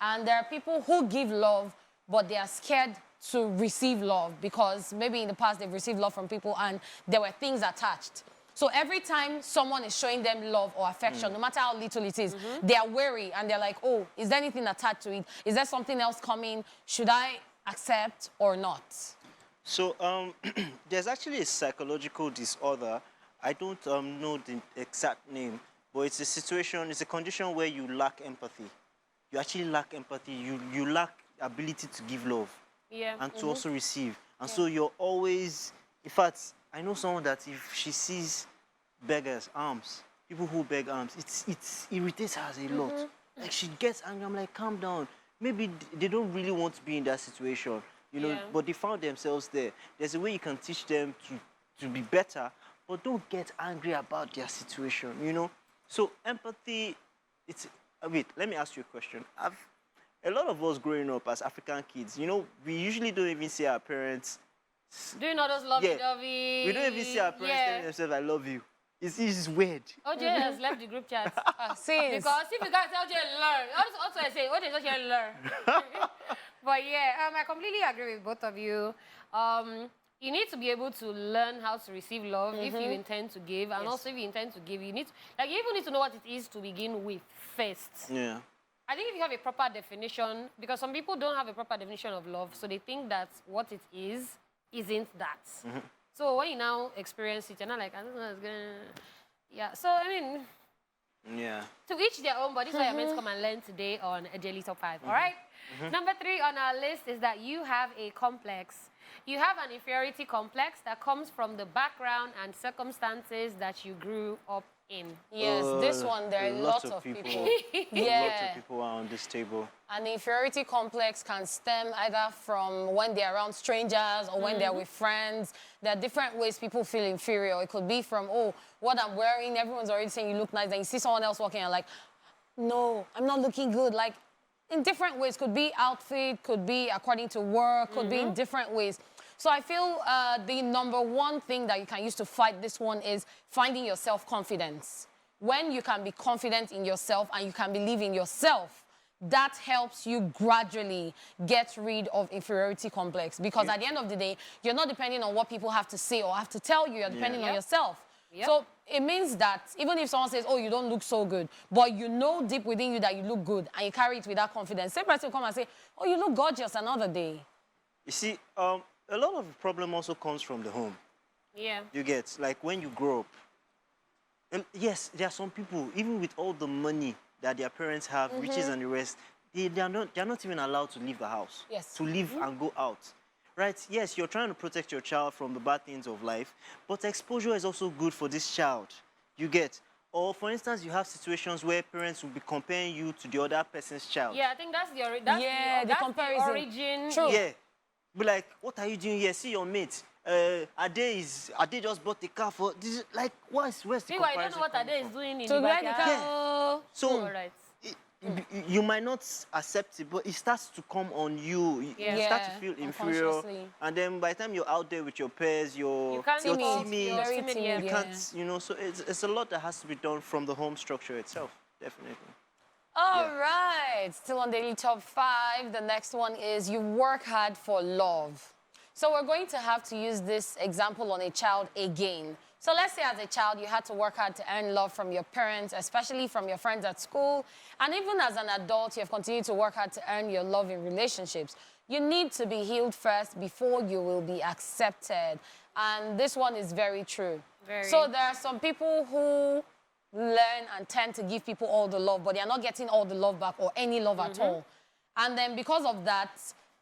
And there are people who give love, but they are scared to receive love because maybe in the past they've received love from people and there were things attached. So every time someone is showing them love or affection, no matter how little it is, they are wary and they're like, oh, is there anything attached to it? Is there something else coming? Should I accept or not? So there's actually a psychological disorder. I don't know the exact name, but it's a situation, it's a condition where you lack empathy. You actually lack empathy. You lack ability to give love and to also receive. And so you're always, in fact, I know someone that if she sees beggars, alms, people who beg alms, it irritates her a lot. Like she gets angry. I'm like, calm down. Maybe they don't really want to be in that situation, you know, but they found themselves there. There's a way you can teach them to be better, but don't get angry about their situation, you know. So empathy, wait, let me ask you a question. A lot of us growing up as African kids, you know, we usually don't even see our parents. Doing all those lovey-dovey. We don't even see our parents telling themselves, I love you. It's weird. OJ has left the group chat. Since. Because if you guys tell OJ learn, also I say OJ is not here learn. But yeah, I completely agree with both of you. You need to be able to learn how to receive love if you intend to give, and also if you intend to give, you need to, like, you even need to know what it is to begin with first. Yeah. I think if you have a proper definition, because some people don't have a proper definition of love, so they think that what it is isn't that. So when you now experience it, you're not like, I don't know, it's gonna... Yeah, so I mean... Yeah. To each their own, but this is what you're meant to come and learn today on a Daily Top 5, all right? Number 3 on our list is that you have a complex. You have an inferiority complex that comes from the background and circumstances that you grew up in. Yes, this one, there are lots of people. Lots of people are on this table. An inferiority complex can stem either from when they're around strangers or when they're with friends. There are different ways people feel inferior. It could be from, oh, what I'm wearing, everyone's already saying you look nice, and you see someone else walking and like, no, I'm not looking good. Like, in different ways. Could be outfit, could be according to work, could be in different ways. So I feel the number one thing that you can use to fight this one is finding your self-confidence. When you can be confident in yourself and you can believe in yourself, that helps you gradually get rid of inferiority complex. Because at the end of the day, you're not depending on what people have to say or have to tell you. You're depending on yourself. So it means that even if someone says, oh, you don't look so good, but you know deep within you that you look good and you carry it with that confidence, same person will come and say, oh, you look gorgeous another day. You see, a lot of the problem also comes from the home. Yeah. You get, like when you grow up. And yes, there are some people, even with all the money that their parents have, riches and the rest, they're not even allowed to leave the house. Yes. To leave and go out. Right? Yes, you're trying to protect your child from the bad things of life, but exposure is also good for this child. You get? Or, for instance, you have situations where parents will be comparing you to the other person's child. Yeah, I think that's the comparison. origin. True. Yeah. Be like, what are you doing here? See your mate. Ade just bought the car for this. Like, where's the comparison? I don't know what Ade is doing in to the get the backyard. car. So, all right. you might not accept it, but it starts to come on you. You start to feel inferior, unconsciously. and then by the time you're out there with your peers, You can't you're talk, timid. you're Very timid, timid, You yeah. can't, so it's a lot that has to be done from the home structure itself, definitely. All right, still on Daily Top 5. The next one is you work hard for love. So we're going to have to use this example on a child again. So let's say as a child, you had to work hard to earn love from your parents, especially from your friends at school. And even as an adult, you have continued to work hard to earn your love in relationships. You need to be healed first before you will be accepted. And this one is very true. So there are some people who learn and tend to give people all the love, but they are not getting all the love back or any love at all. And then because of that,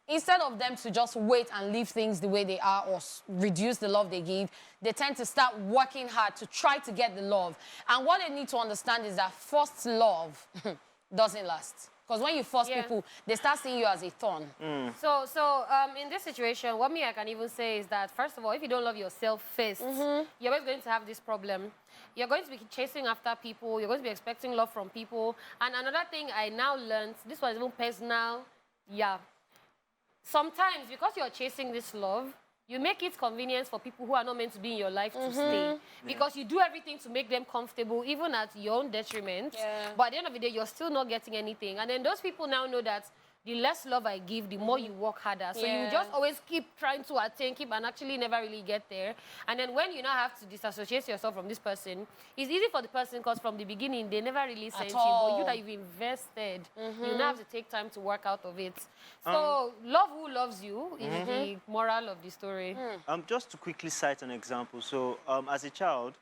instead of them to just wait and leave things the way they are or reduce the love they give, they tend to start working hard to try to get the love. And what they need to understand is that first love doesn't last. Because when you force people, they start seeing you as a thorn. So in this situation, what I can even say is that, first of all, if you don't love yourself first, you're always going to have this problem. You're going to be chasing after people. You're going to be expecting love from people. And another thing I now learned, this was even personal, sometimes because you're chasing this love, you make it convenient for people who are not meant to be in your life to stay. Because you do everything to make them comfortable, even at your own detriment. But at the end of the day, you're still not getting anything. And then those people now know that the less love I give, the more you work harder. So you just always keep trying to attain, and actually never really get there. And then when you now have to disassociate yourself from this person, it's easy for the person because from the beginning, they never really sent you. But you that you've invested, you now have to take time to work out of it. So love who loves you is the moral of the story. Just to quickly cite an example. So as a child,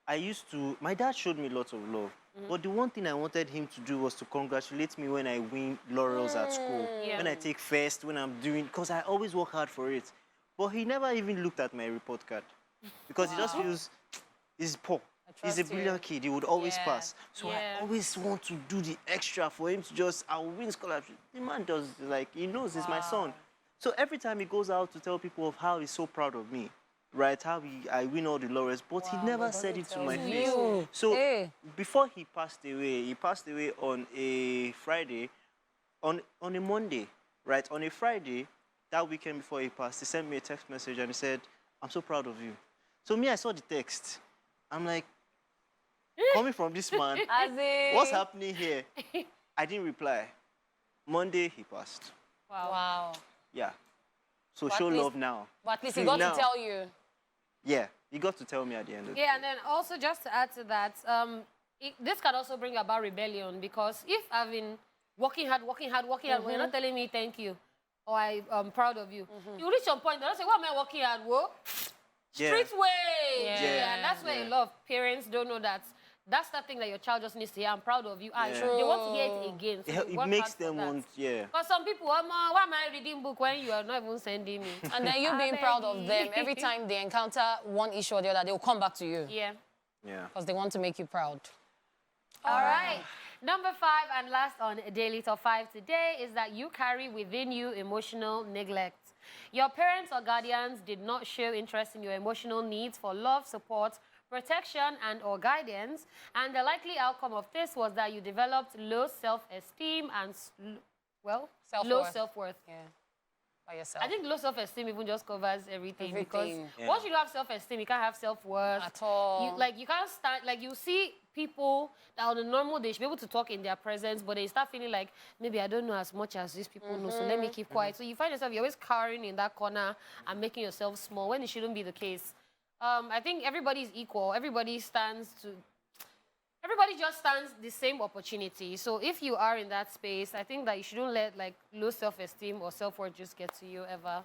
my dad showed me lots of love. But the one thing I wanted him to do was to congratulate me when I win laurels at school, when I take first, when I'm doing, because I always work hard for it. But he never even looked at my report card because he just feels he's poor. He's a brilliant kid. He would always pass. So I always want to do the extra for him to I'll win scholarship. The man does, he knows he's my son. So every time he goes out to tell people of how he's so proud of me, right, how I win all the laurels, but he never said it to my face. So before he passed away on a Friday, on a Monday, right? On a Friday, that weekend before he passed, he sent me a text message and he said, "I'm so proud of you." So me, I saw the text. I'm like, coming from this man, what's happening here? I didn't reply. Monday, he passed. Wow. Yeah. So show love now. But at least he got to tell you. Yeah, he got to tell me at the end of the day. And then also just to add to that, this can also bring about rebellion because if I've been working hard, when you're not telling me thank you or I'm proud of you, you reach some point, they'll say, "What am I working hard? Whoa. Street way." And that's where a lot of parents don't know that. That's the thing that your child just needs to hear. I'm proud of you. They want to hear it again. So it makes them want, Because some people, why am I reading book when you are not even sending me? And then you being proud of them. Every time they encounter one issue or the other, they'll come back to you. Yeah. Because they want to make you proud. All right. Number 5 and last on Daily Top 5 today is that you carry within you emotional neglect. Your parents or guardians did not show interest in your emotional needs for love, support, protection, and or guidance, and the likely outcome of this was that you developed low self-esteem and, low self-worth. By yourself. I think low self-esteem even just covers everything. Because once you don't have self-esteem, you can't have self-worth. At all. You can't start, you see people that on a normal day should be able to talk in their presence, but they start feeling like, maybe I don't know as much as these people know, so let me keep quiet. So you find yourself, you're always cowering in that corner and making yourself small when it shouldn't be the case. I think everybody is equal. Everybody just stands the same opportunity. So if you are in that space, I think that you shouldn't let low self-esteem or self-worth just get to you ever.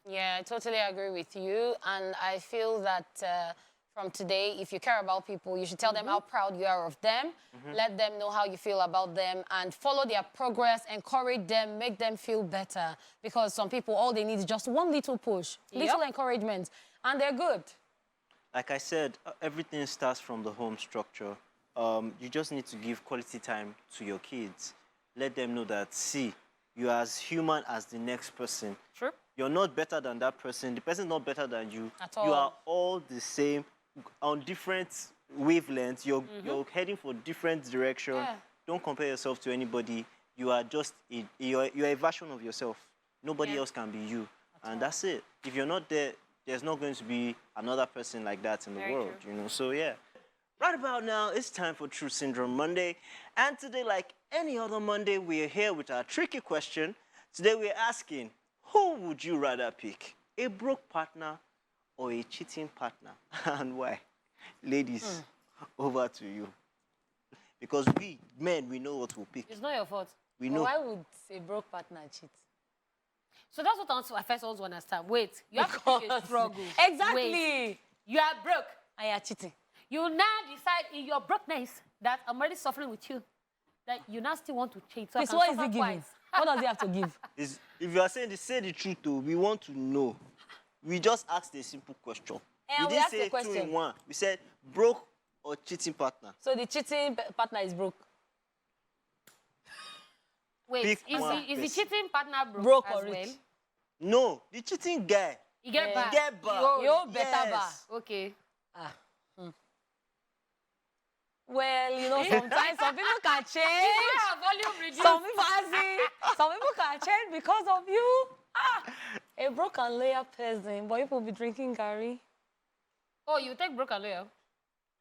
Yeah, I totally agree with you. And I feel that from today, if you care about people, you should tell them how proud you are of them. Let them know how you feel about them and follow their progress, encourage them, make them feel better. Because some people, all they need is just one little push, little encouragement, and they're good. Like I said, everything starts from the home structure. You just need to give quality time to your kids. Let them know that, see, you're as human as the next person. Sure. You're not better than that person. The person's not better than you. At all. You are all the same on different wavelengths. You're heading for different direction. don't compare yourself to anybody. You are just you're a version of yourself. Nobody else can be you, and that's it. If you're not there, there's not going to be another person like that in the world, you know. So yeah. Right about now, it's time for True Syndrome Monday, and today, like any other Monday, we're here with our tricky question. Today, we're asking, who would you rather pick, a broke partner or a cheating partner, and why? Ladies, over to you. Because we, men, we know what we'll pick. It's not your fault. We know. Why would a broke partner cheat? So that's what I first want to understand. Wait, you have to pick a struggle. Exactly. Wait, you are broke. And you're cheating. You now decide in your brokenness that I'm already suffering with you, that you now still want to cheat. So Please, I can what is suffer he giving? twice. What does he have to give? If you are saying this, say the truth, though. We want to know. We just asked a simple question. And we we didn't asked say a question. 2 in 1. We said broke or cheating partner. So the cheating partner is broke. Wait, Pick is one the person. cheating partner Broke as or rich? well? No, the cheating guy. You get back. He get back. Yo, better Yes. Okay. Well, you know, sometimes some people can change. Yeah, volume reduced. Some people can change because of you. A broke and loyal person, but people be drinking Gary. Oh, you take broke and loyal?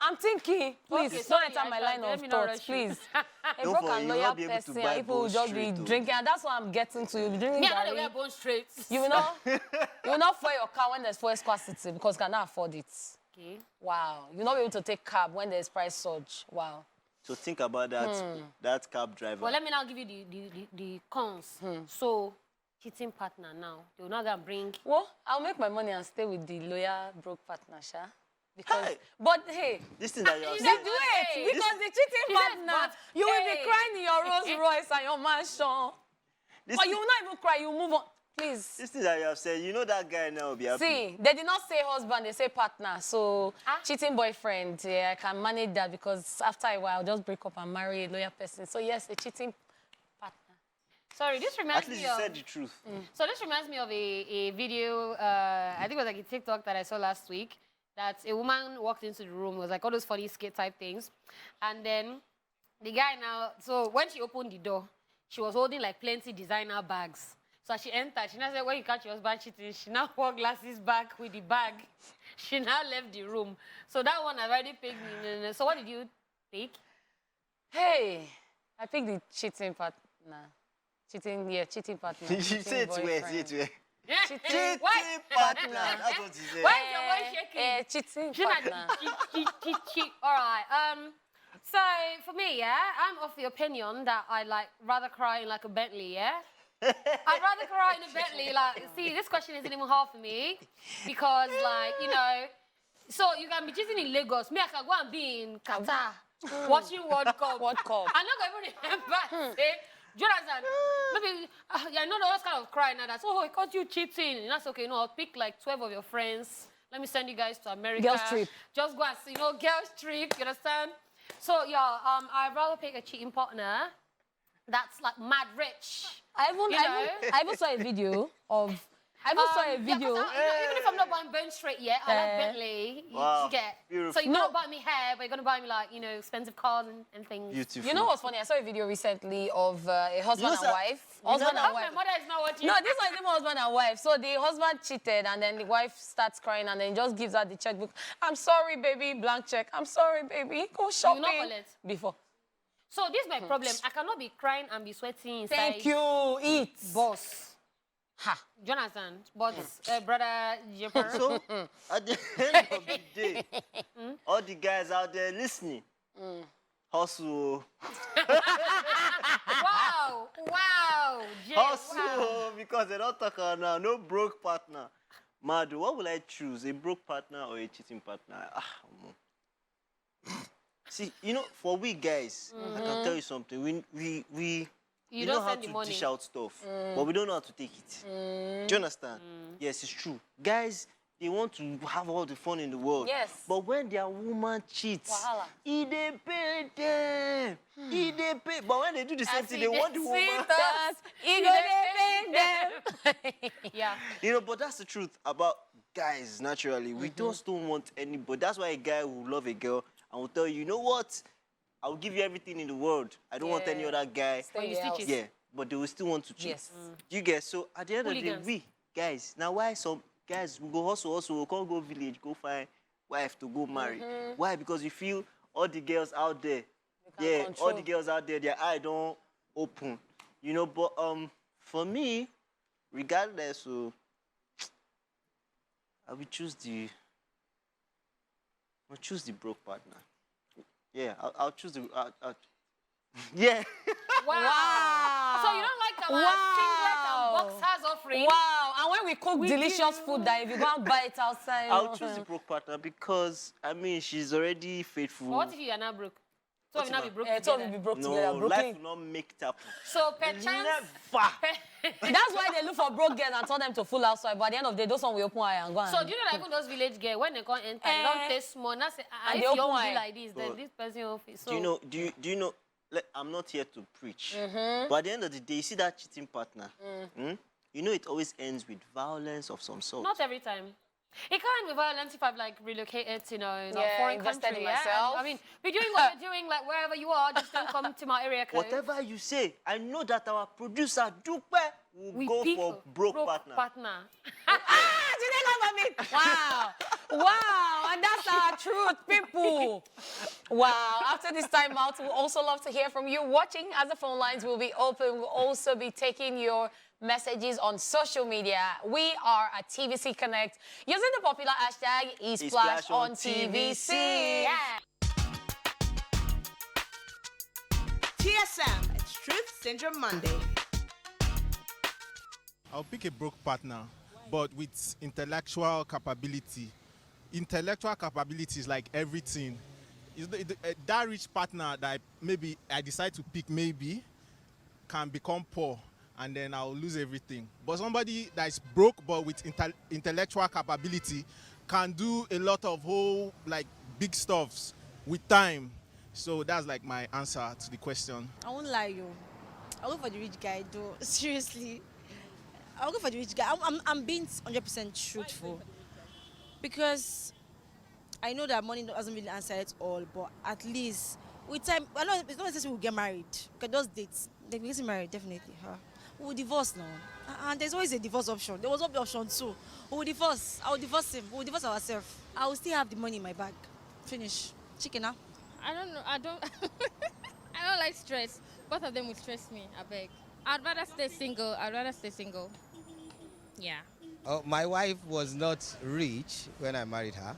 I'm thinking, please, Okay, don't sorry, enter my I line shall- let of me not thought, rush you. please. A Don't broke worry, and you'll loyal not be able to person, buy and people will both just be straight, though. drinking, and that's what I'm getting to. You'll be drinking Me, I don't Gary. wear bone straight. You will not fuel your car when there's fuel scarcity because you cannot afford it. Okay. Wow. You'll not be able to take cab when there's price surge. Wow. So think about that, that cab driver. Well, let me now give you the cons. So, cheating partner now. They will not go and bring... Well, I'll make my money and stay with the loyal broke partner, Sha. Because, Hey. but hey, This thing that you are you saying. said- wait, because the cheating He said, partner, but, you will be hey. crying in your Rolls Royce and your mansion. This, But you will not even cry, you move on. Please. this thing that you have said, you know that guy now will be happy. See, they did not say husband, they say partner. So, cheating boyfriend, yeah, I can manage that because after a while, I'll just break up and marry a loyal person. So, yes, a cheating partner. Sorry, this reminds At least me you of... said the truth. So this reminds me of a video, I think it was like a TikTok that I saw last week, that a woman walked into the room. It was like all those funny skit type things. And then the guy now, so when she opened the door, she was holding like plenty designer bags. So as she entered, she now said, when you catch your husband cheating, she now wore glasses back with the bag. She now left the room. So that one has already picked me. So what did you pick? Hey, I picked the cheating partner. Cheating partner. You say it where, say it where. Cheating Cheating partner. That's what he said. Why is your voice shaking? Cheating partner. Cheat. All right. So for me, yeah, I'm of the opinion that I like rather cry in like a Bentley, yeah. I'd rather cry in a Bentley. Like, see, this question isn't even hard for me because, like, you know, so you can be cheating in Lagos. Me, I can go and be in Qatar watching World Cup. World Cup. I'm not going to remember. Say, Jonathan, maybe I know those kind of cry now. That's I caught you cheating. And that's okay. No, I'll pick like 12 of your friends. Let me send you guys to America. Girls trip. Just go and see, girls trip. You understand? So yeah, I'd rather pick a cheating partner that's like mad rich. I even saw a video of. Yeah, even if I'm not buying bone straight yet, I like Bentley. Wow, You get. beautiful. So you're not buying me hair, but you're gonna buy me like expensive cars and things. Beautiful. You know what's funny? I saw a video recently of a husband and wife. Husband and Oh, wife. my mother is not watching. No, this one is even husband and wife. So the husband cheated, and then the wife starts crying, and then just gives her the checkbook. I'm sorry, baby, blank check. I'm sorry, baby. Go shopping. not collect? Before. So this is my problem. I cannot be crying and be sweating inside. Thank you. Eat. Boss. Ha. Jonathan, but brother Jepper. So, at the end of the day, all the guys out there listening, hustle. Wow. Jay, Hustle, wow. because they don't talk now. No broke partner. Madu, what will I choose? A broke partner or a cheating partner? See, for we guys, I can tell you something. We You know don't how send the to money. dish out stuff, but we don't know how to take it. Do you understand? Yes, it's true. Guys, they want to have all the fun in the world. Yes. But when their woman cheats, Wahala. they pay them. They pay. But when they do the same thing, they want the woman. Yeah. But that's the truth about guys, naturally. We just don't want anybody. That's why a guy will love a girl and will tell you, you know what? I'll give you everything in the world. I don't want any other guy. Stay you in the stitch house. it. Yeah, but they will still want to cheat. Yes. You get so at the end of the day, Hooligans. we guys now why some guys will go hustle, we can't go village, go find wife to go marry. Why? Because you feel all the girls out there, can't all control. the girls out there, their eye don't open. You know, but for me, regardless, so I will choose the broke partner. Yeah, I'll choose the yeah. Wow. So you don't like our singlet and boxers offering? Wow. And when we cook delicious food that if you go and buy it outside. I'll choose the broke partner because I mean she's already faithful. But what if you are not broke? So What will not if be broke Two of you together. be broke No, together. life Brooklyn. will not make it happen. So perchance... Never. That's why they look for broke girls and tell them to full outside. But at the end of the day, those one will open eye and go and... So do you know that even those village girls, when they can't enter, they don't taste small. Now say, And if they you open don't eye. be like this, then But this person will feel. So Do you know? I'm not here to preach, but at the end of the day, you see that cheating partner. You know, it always ends with violence of some sort. not every time. It can't be violence if I've like relocated to, in a Yeah, foreign invested country. in Yeah? myself. I mean, we're doing what you're doing, like wherever you are, just don't come to my area code. Whatever you say, I know that our producer Dupe will We go pick for broke partner. Wow. Wow. And that's our truth, people. Wow. After this time out, we'll also love to hear from you watching as the phone lines will be open. We'll also be taking your messages on social media. We are at TVC Connect using the popular hashtag Esplash on TVC. Yeah. TSM, it's Truth Syndrome Monday. I'll pick a broke partner, but with intellectual capability. Intellectual capability is like everything. That rich partner that maybe I decide to pick can become poor, and then I'll lose everything. But somebody that is broke but with intellectual capability can do a lot of big stuffs with time. So that's like my answer to the question. I won't lie you. I'll go for the rich guy though. Seriously. I'll go for the rich guy. I'm being 100% truthful. Because I know that money doesn't really answer it all, but at least with time, I know it's not necessarily we'll get married. We can just date. Then we get married, definitely. We'll divorce now. And there's always a divorce option. There was not the option too. We'll divorce. I'll divorce him. We'll divorce ourselves. I will still have the money in my bag. Finish. Chicken now. I don't know. I don't like stress. Both of them will stress me, I beg. I'd rather stay single. Yeah. Oh, my wife was not rich when I married her,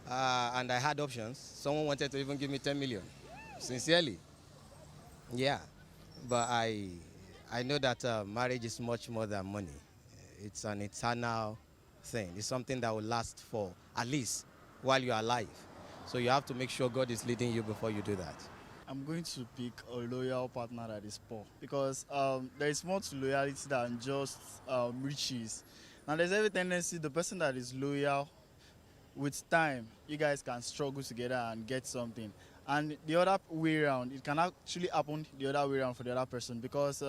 and I had options. Someone wanted to even give me 10 million, sincerely. Yeah, but I know that marriage is much more than money. It's an eternal thing. It's something that will last for at least while you're alive. So you have to make sure God is leading you before you do that. I'm going to pick a loyal partner that is poor because there is more to loyalty than just riches. Now there's every tendency the person that is loyal, with time, you guys can struggle together and get something. And the other way around, it can actually happen the other way around for the other person because,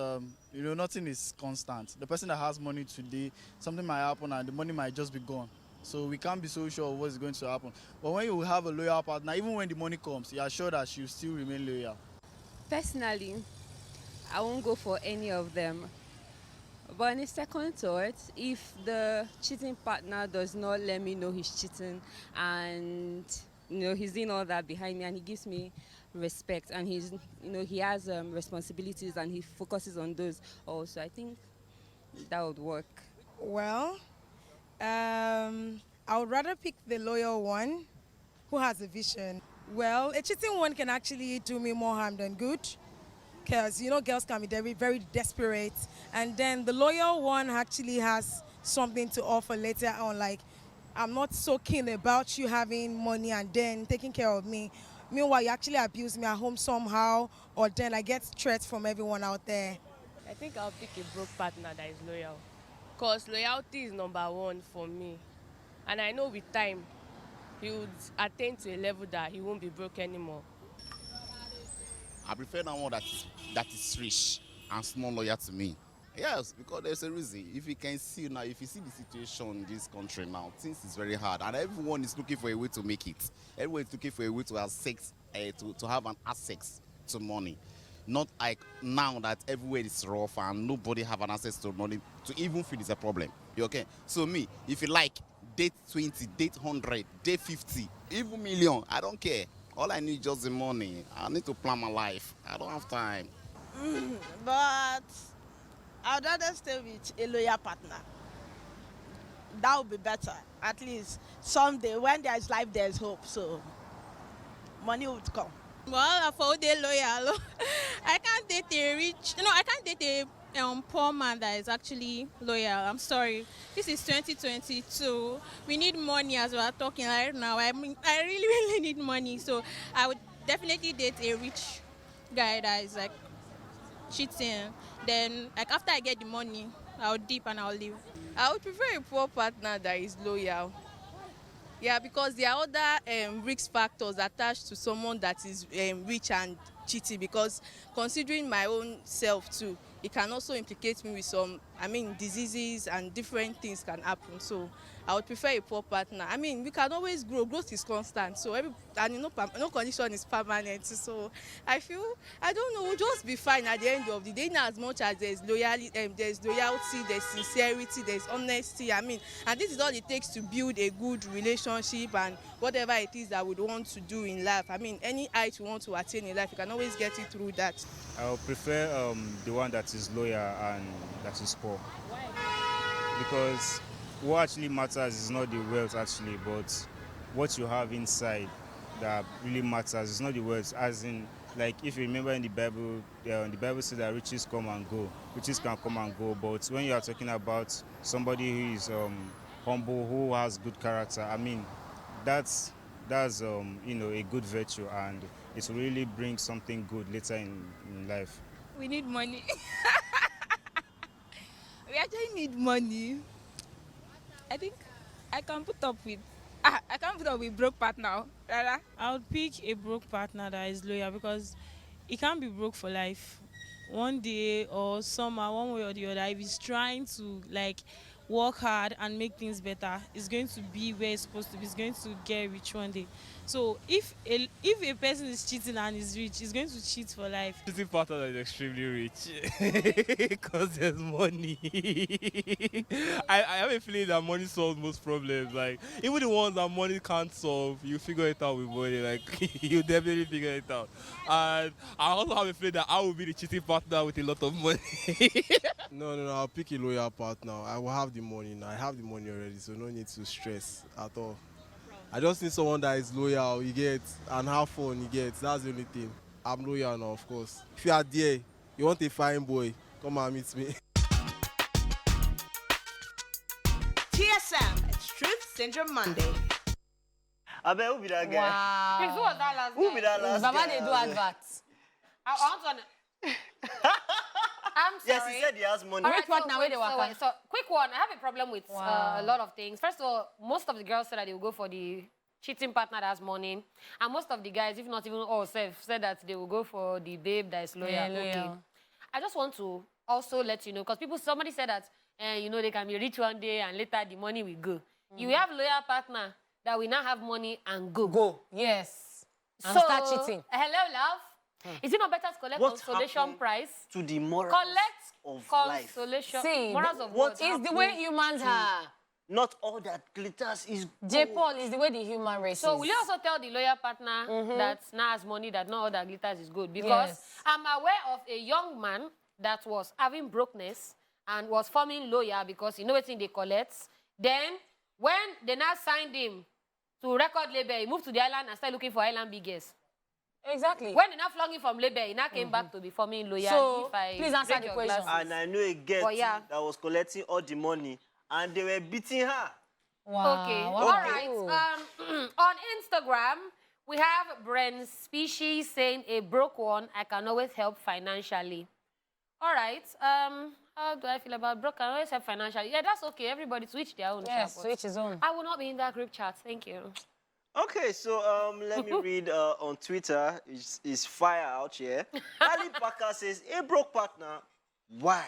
nothing is constant. The person that has money today, something might happen and the money might just be gone. So we can't be so sure of what's going to happen. But when you have a loyal partner, even when the money comes, you are sure that she'll still remain loyal. Personally, I won't go for any of them. But in a second thought, if the cheating partner does not let me know he's cheating and he's doing all that behind me and he gives me respect and he has responsibilities and he focuses on those also, I think that would work. Well, I would rather pick the loyal one who has a vision. Well, a cheating one can actually do me more harm than good because, girls can be very, very desperate. And then the loyal one actually has something to offer later on, like, I'm not so keen about you having money and then taking care of me. Meanwhile, you actually abuse me at home somehow, or then I get threats from everyone out there. I think I'll pick a broke partner that is loyal. Because loyalty is number one for me. And I know with time, he would attain to a level that he won't be broke anymore. I prefer that one that is rich and small loyal to me. Yes, because there's a reason. If you can see now, if you see the situation in this country now, things is very hard, and everyone is looking for a way to make it. Everyone is looking for a way to have sex, to have an access to money. Not like now that everywhere is rough and nobody have an access to money to even feel it's a problem. You okay? So me, if you like, date 20, date 100, date 50, even million, I don't care. All I need is just the money. I need to plan my life. I don't have time. But I'd rather stay with a loyal partner. That would be better. At least someday when there's life, there's hope. So money would come. Well, I for the loyal. I can't date a rich. No, I can't date a poor man that is actually loyal. I'm sorry. This is 2022. We need money as we are talking right now. I mean, I really, really need money. So I would definitely date a rich guy that is like cheating. Then, like after I get the money, I'll dip and I'll leave. I would prefer a poor partner that is loyal. Yeah, because there are other risk factors attached to someone that is rich and cheating. Because considering my own self too, it can also implicate me with some, diseases and different things can happen. So I would prefer a poor partner. We can always grow. Growth is constant. So no condition is permanent. So I feel, I don't know, we'll just be fine at the end of the day. In as much as there's loyalty, there's sincerity, there's honesty. And this is all it takes to build a good relationship and whatever it is that we want to do in life. Any height you want to attain in life, you can always get it through that. I would prefer the one that is loyal and that is poor. Because what actually matters is not the wealth actually, but what you have inside that really matters. It's not the wealth, as in, like if you remember in the Bible says that riches come and go. Riches can come and go, but when you are talking about somebody who is humble, who has good character, that's a good virtue, and it will really bring something good later in life. We need money. We actually need money. I think I can't put up with broke partner. Rara. I would pick a broke partner that is loyal because he can't be broke for life. One day or somehow, one way or the other, if he's trying to work hard and make things better, it's going to be where it's supposed to be. It's going to get rich one day. So if a person is cheating and is rich, he's going to cheat for life. Cheating partner that is extremely rich because there's money. I have a feeling that money solves most problems. Like even the ones that money can't solve, you figure it out with money. Like you definitely figure it out. And I also have a feeling that I will be the cheating partner with a lot of money. No, I'll pick a loyal partner. I will have the money now. I have the money already, so no need to stress at all. I just need someone that is loyal, you get, and have fun, you get. That's the only thing. I'm loyal now, of course. If you are there, you want a fine boy, come and meet me. TSM, it's Truth Syndrome Monday. I bet who be that guy? Wow. Please, who was that last Who be that last Baba, guy? they do adverts. I want to... I'm sorry. Yes, he said he has money. Which partner where they work? So, quick one. I have a problem with a lot of things. First of all, most of the girls said that they will go for the cheating partner that has money. And most of the guys, if not even all, said that they will go for the babe that is loyal. Yeah, Okay. loyal. I just want to also let you know, because somebody said that, they can be rich one day and later the money will go. You have loyal partner that will now have money and go. Go, yes. And So, start cheating. Hello, love. Is it not better to collect What consolation happened prize? to the morals Collect of consolation. See, Morals of what what? It's the way humans are. Not all that glitters is J. gold. Paul is the way the human race So is. will you also tell the lawyer partner that now has money that not all that glitters is good? Because Yes. I'm aware of a young man that was having brokenness and was forming lawyer because you know what thing they collect. Then when they now signed him to record label, he moved to the island and started looking for island biggest. Exactly. When they now flung him from labor, he now came back to be forming lawyer. So, if I please answer read the your question. glasses. And I know a girl But yeah. that was collecting all the money and they were beating her. Wow. Okay. Wow. All right. On Instagram, we have Bren Species saying a broke one I can always help financially. All right. How do I feel about broke? I can always help financially. Yeah, that's okay. Everybody switch their own. Yes, chat, switch his own. I will not be in that group chat. Thank you. Okay, so let me read on Twitter. It's fire out here. Ali Parker says, a broke partner, why?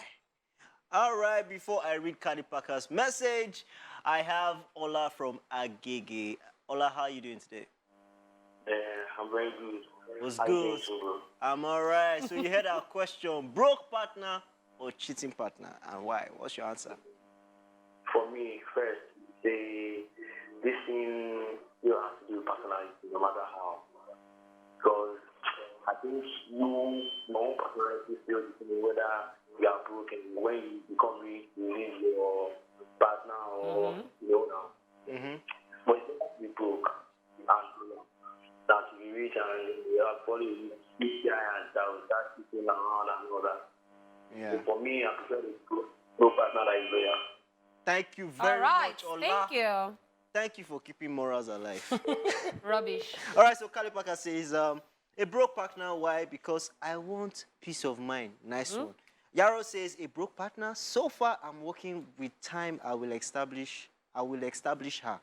All right, before I read Cardi Parker's message, I have Ola from Agege. Ola, how are you doing today? I'm very good. What's How you good? doing too, bro? I'm all right. So you heard our question, broke partner or cheating partner, and why? What's your answer? For me, first, this thing you have to do personally, no matter how. Because I think your own personality feels whether you are broken when you become rich, you leave your partner or the owner. But it's not to be broke and that to be rich and you have probably big guy and that will start sitting around and all that. Yeah. So for me, I prefer the broke partner that is loyal. Thank you very much, Ola. Thank you. Thank you for keeping morals alive. Rubbish. All right, so Cardi Parker says, a broke partner, why? Because I want peace of mind. Nice one. Yaro says, a broke partner, so far I'm working with time, I will establish her.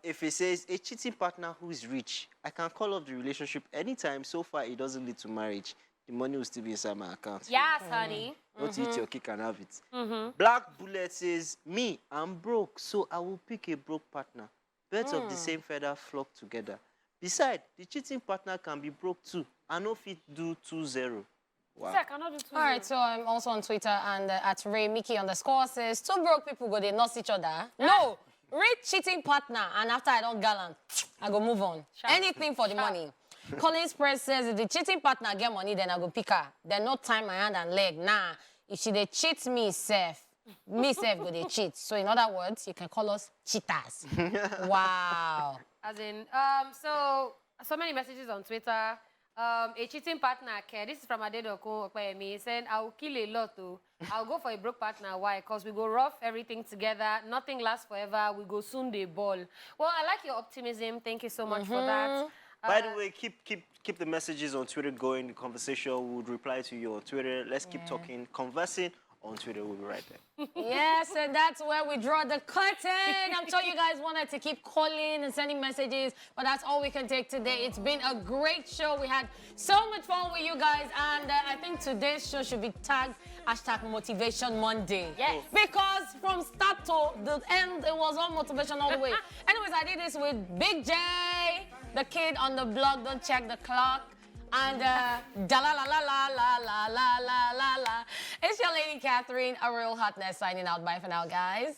If he says, a cheating partner who is rich, I can call off the relationship anytime, so far it doesn't lead to marriage. The money will still be inside my account. Yes, honey. Don't eat your cake and have it. Black Bullet says, me, I'm broke, so I will pick a broke partner. Birds of the same feather flock together. Besides, the cheating partner can be broke too. I know if it do 2-0. Wow. All right, so I'm also on Twitter and at Ray Mickey _, says, two broke people go, they nurse each other. No, rich cheating partner, and after I don't gallant, I go move on. Anything for the money. Collins Press says, if the cheating partner get money, then I go pick her. Then no time my hand and leg. Nah, if she they cheat me, safe. Me, safe, go they cheat. So in other words, you can call us cheaters. Wow. As in, so many messages on Twitter. A cheating partner, this is from Adedoko Okpayemi, saying, I will kill a lot, though. I'll go for a broke partner. Why? Because we go rough everything together. Nothing lasts forever. We go soon, they ball. Well, I like your optimism. Thank you so much for that. By the way, keep the messages on Twitter going. The conversation would reply to you on Twitter. Let's keep talking, conversing on Twitter. We'll be right there. Yes, and that's where we draw the curtain. I'm sure you guys wanted to keep calling and sending messages, but that's all we can take today. It's been a great show. We had so much fun with you guys, and I think today's show should be tagged #Motivation Monday. Yes. Because from start to the end, it was all motivation all the way. Anyways, I did this with Big J, the kid on the block, don't check the clock. And da la la la la la la la la la la. It's your lady Catherine, a real hotness signing out. Bye for now, guys.